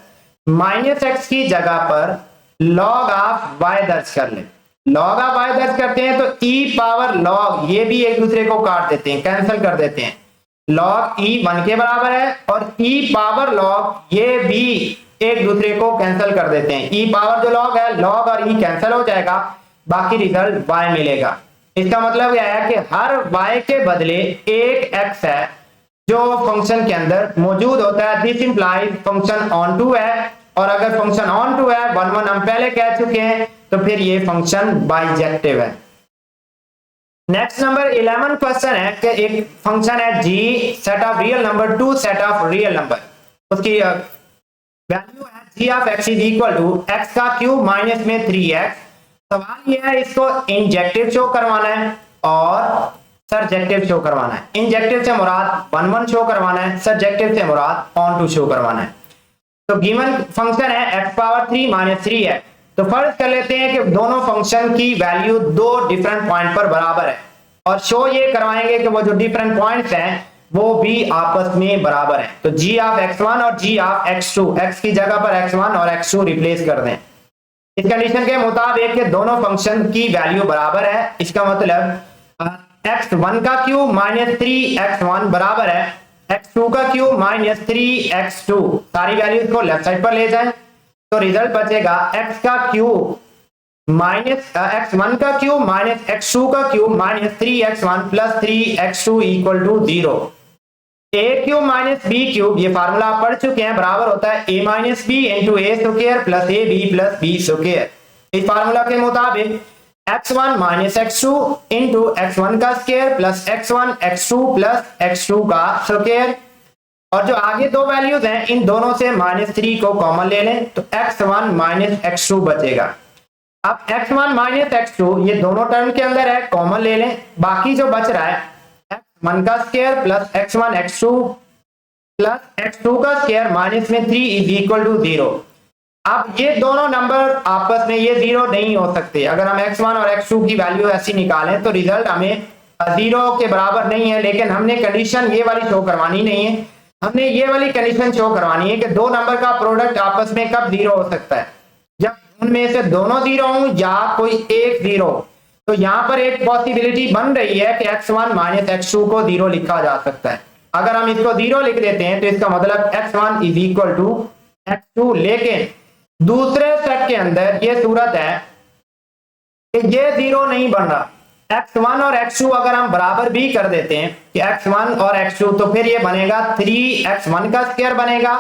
Speaker 1: माइनस एक्स की जगह पर log ऑफ y दर्ज कर लें। log ऑफ y दर्ज करते हैं तो e पावर log ये भी एक दूसरे को काट देते हैं, कैंसिल कर देते हैं। log e 1 के बराबर है और e पावर log ये भी एक दूसरे को कैंसिल कर देते हैं। e पावर जो log है, log और e कैंसिल हो जाएगा, बाकी रिजल्ट y मिलेगा। इसका मतलब यह है कि हर y के बदले एक x है जो फंक्शन के अंदर मौजूद होता है। This implies function onto है, और अगर फंक्शन ऑन टू है 1-1 हम पहले कह चुके हैं, तो फिर ये फंक्शन बाइजेक्टिव है। नेक्स्ट नंबर 11 क्वेश्चन है कि एक फंक्शन है g set of real number to set of real number, उसकी वैल्यू है g of x is equal to x का क्यूब माइनस में 3x। सवाल यह है इसको इंजेक्टिव शो करवाना है। और सरजेक्टिव शो करवाना है। इंजेक्टिव से मुराद 1 1 शो करवाना है, सरजेक्टिव से मुराद ऑन टू शो करवाना है। तो गिवन फंक्शन है x पावर 3 माइनस 3x। तो फर्ज कर लेते हैं कि दोनों फंक्शन की वैल्यू दो डिफरेंट पॉइंट पर बराबर है और शो ये करवाएंगे कि वो जो डिफरेंट पॉइंट्स हैं वो भी आपस में बराबर हैं। तो g ऑफ x1 और g ऑफ x2, x की जगह पर x1 और x2 रिप्लेस कर दें। इस कंडीशन के मुताबिक कि दोनों फंक्शन की वैल्यू बराबर है, इसका मतलब x1 का क्यूब माइनस 3x1 बराबर है x2 का क्यूब माइनस 3x2। सारी वैल्यूज को लेफ्ट साइड पर ले जाएं तो रिजल्ट बचेगा x का क्यूब माइनस x1 का क्यूब माइनस x2 का cube minus 3x1 plus 3x2 equal to 0। a cube minus b cube, ये फार्मूला आप पढ़ चुके हैं, बराबर होता है a minus b into a square plus a b plus b square. इस फार्मूला के मुताबिक x1 minus x2 into x1 का square plus x1 x2 plus x2 का स्क्वायर। और जो आगे दो वैल्यूज हैं इन दोनों से माइनस 3 को कॉमन ले लें तो x1 माइनस x2 बचेगा। अब x1 माइनस x2 ये दोनों टर्म के अंदर है, कॉमन ले लें, बाकी जो बच रहा है x1 का square plus x1 x2 plus x2 का स्क्वायर माइनस में 3 इज इक्वल टू 0। अब ये दोनों नंबर आपस में ये 0 नहीं हो सकते। अगर हम x1 और x2 की वैल्यू ऐसी निकालें तो रिजल्ट हमें 0 के बराबर नहीं है, लेकिन हमने कंडीशन ये वाली शो करवानी नहीं है, हमने ये वाली कंडीशन शो करवानी है कि दो नंबर का प्रोडक्ट आपस में कब 0 हो सकता है, जब उनमें से दोनों 0 हो या कोई एक 0। तो यहाँ पर एक पॉसिबिलिटी बन रही है कि x1 माइनस x2 को 0 लिखा जा सकता है। अगर हम इसको 0 लिख देते हैं तो इसका मतलब x1 is equal to x2। लेकिन दूसरे सेट के अंदर ये सूरत है कि ये 0 नहीं बन रहा। x1 और x2 अगर हम बराबर भी कर देते हैं कि x1 और x2 तो फिर ये बनेगा 3x1 का स्क्वायर बनेगा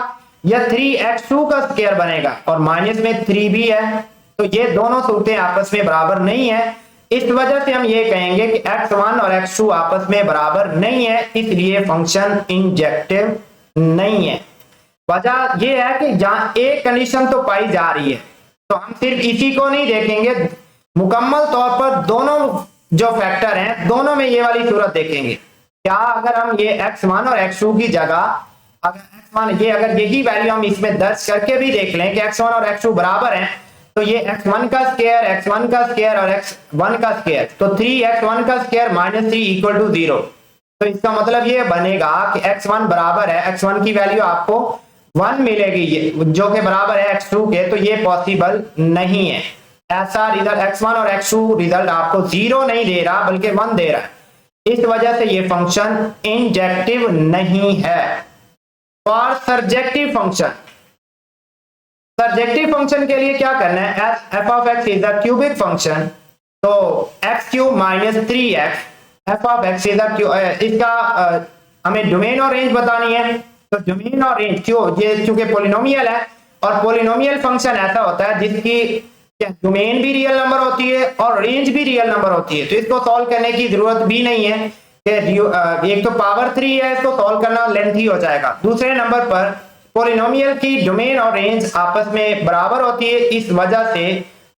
Speaker 1: या 3x2 का स्क्वायर बनेगा और माइनस में 3 भी है। तो ये दोनों सूरतें आपस में बराबर नहीं है। इस वजह से हम ये कहेंगे कि x1 और x2 आपस में बराबर नहीं है, इसलिए फंक्शन इंजेक्टिव नहीं है। वजह यह है कि जहां एक कंडीशन तो पाई जा रही है तो हम सिर्फ इसी को नहीं देखेंगे, मुकम्मल तौर पर दोनों जो फैक्टर हैं दोनों में ये वाली सूरत देखेंगे। क्या अगर हम ये x1 और x2 की जगह अगर x1 ये अगर यही वैल्यू हम इसमें दर्ज करके भी देख लें कि x1 और x2 बराबर हैं तो ये x1 का स्क्वायर x1 का स्क्वायर और x1 का स्क्वायर तो 3x1 का स्क्वायर माइनस 3 इक्वल टू 0। तो इसका मतलब ये बनेगा कि x1 बराबर है, x1 की वैल्यू आपको 1 मिलेगी ये जो कि बराबर है x2 के, तो ये पॉसिबल नहीं है। ऐसा रिजल्ट x1 और x2 रिजल्ट आपको 0 नहीं दे रहा बल्कि 1 दे रहा है। इस वजह से ये फंक्शन इंजेक्टिव नहीं है। और सरजेक्टिव फंक्शन, सरजेक्टिव फंक्शन के लिए क्या करना है, f of x is a cubic function, तो x cube minus 3x f of x is a इसका हमें डोमेन और रेंज बतानी है। तो डोमेन और रेंज क्यों, ये चूंकि पॉलिनोमियल है और पॉलिनोमियल फंक्शन ऐसा होता है जिसकी डोमेन भी रियल नंबर होती है और रेंज भी रियल नंबर होती है, तो इसको सॉल्व करने की जरूरत भी नहीं है कि एक तो पावर 3 है, इसको सॉल्व करना लेंथी हो जाएगा। दूसरे नंबर पर पॉलिनोमियल की डोमेन और रेंज आपस में बराबर होती है, इस वजह से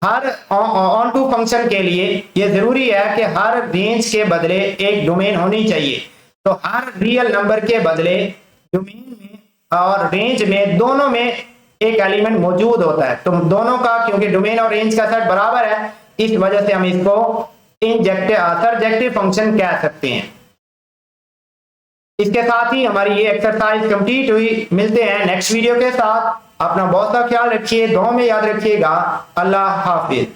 Speaker 1: हर ऑन टू फंक्शन के लिए ये जरूरी है कि हर रेंज के बदले एक डोमेन होनी चाहिए। तो हर रियल नंबर के बदले डोमेन में और रेंज में दोनों में एक एलिमेंट मौजूद होता है। तो दोनों का क्योंकि डोमेन और रेंज का सेट बराबर है, इस वजह से हम इसको सरजेक्टिव फंक्शन कह सकते हैं। इसके साथ ही हमारी ये एक्सरसाइज कंप्लीट हुई। मिलते हैं नेक्स्ट वीडियो के साथ। अपना बहुत सा ख्याल रखिए, दुआ में याद रखिएगा। अल्लाह हाफिज।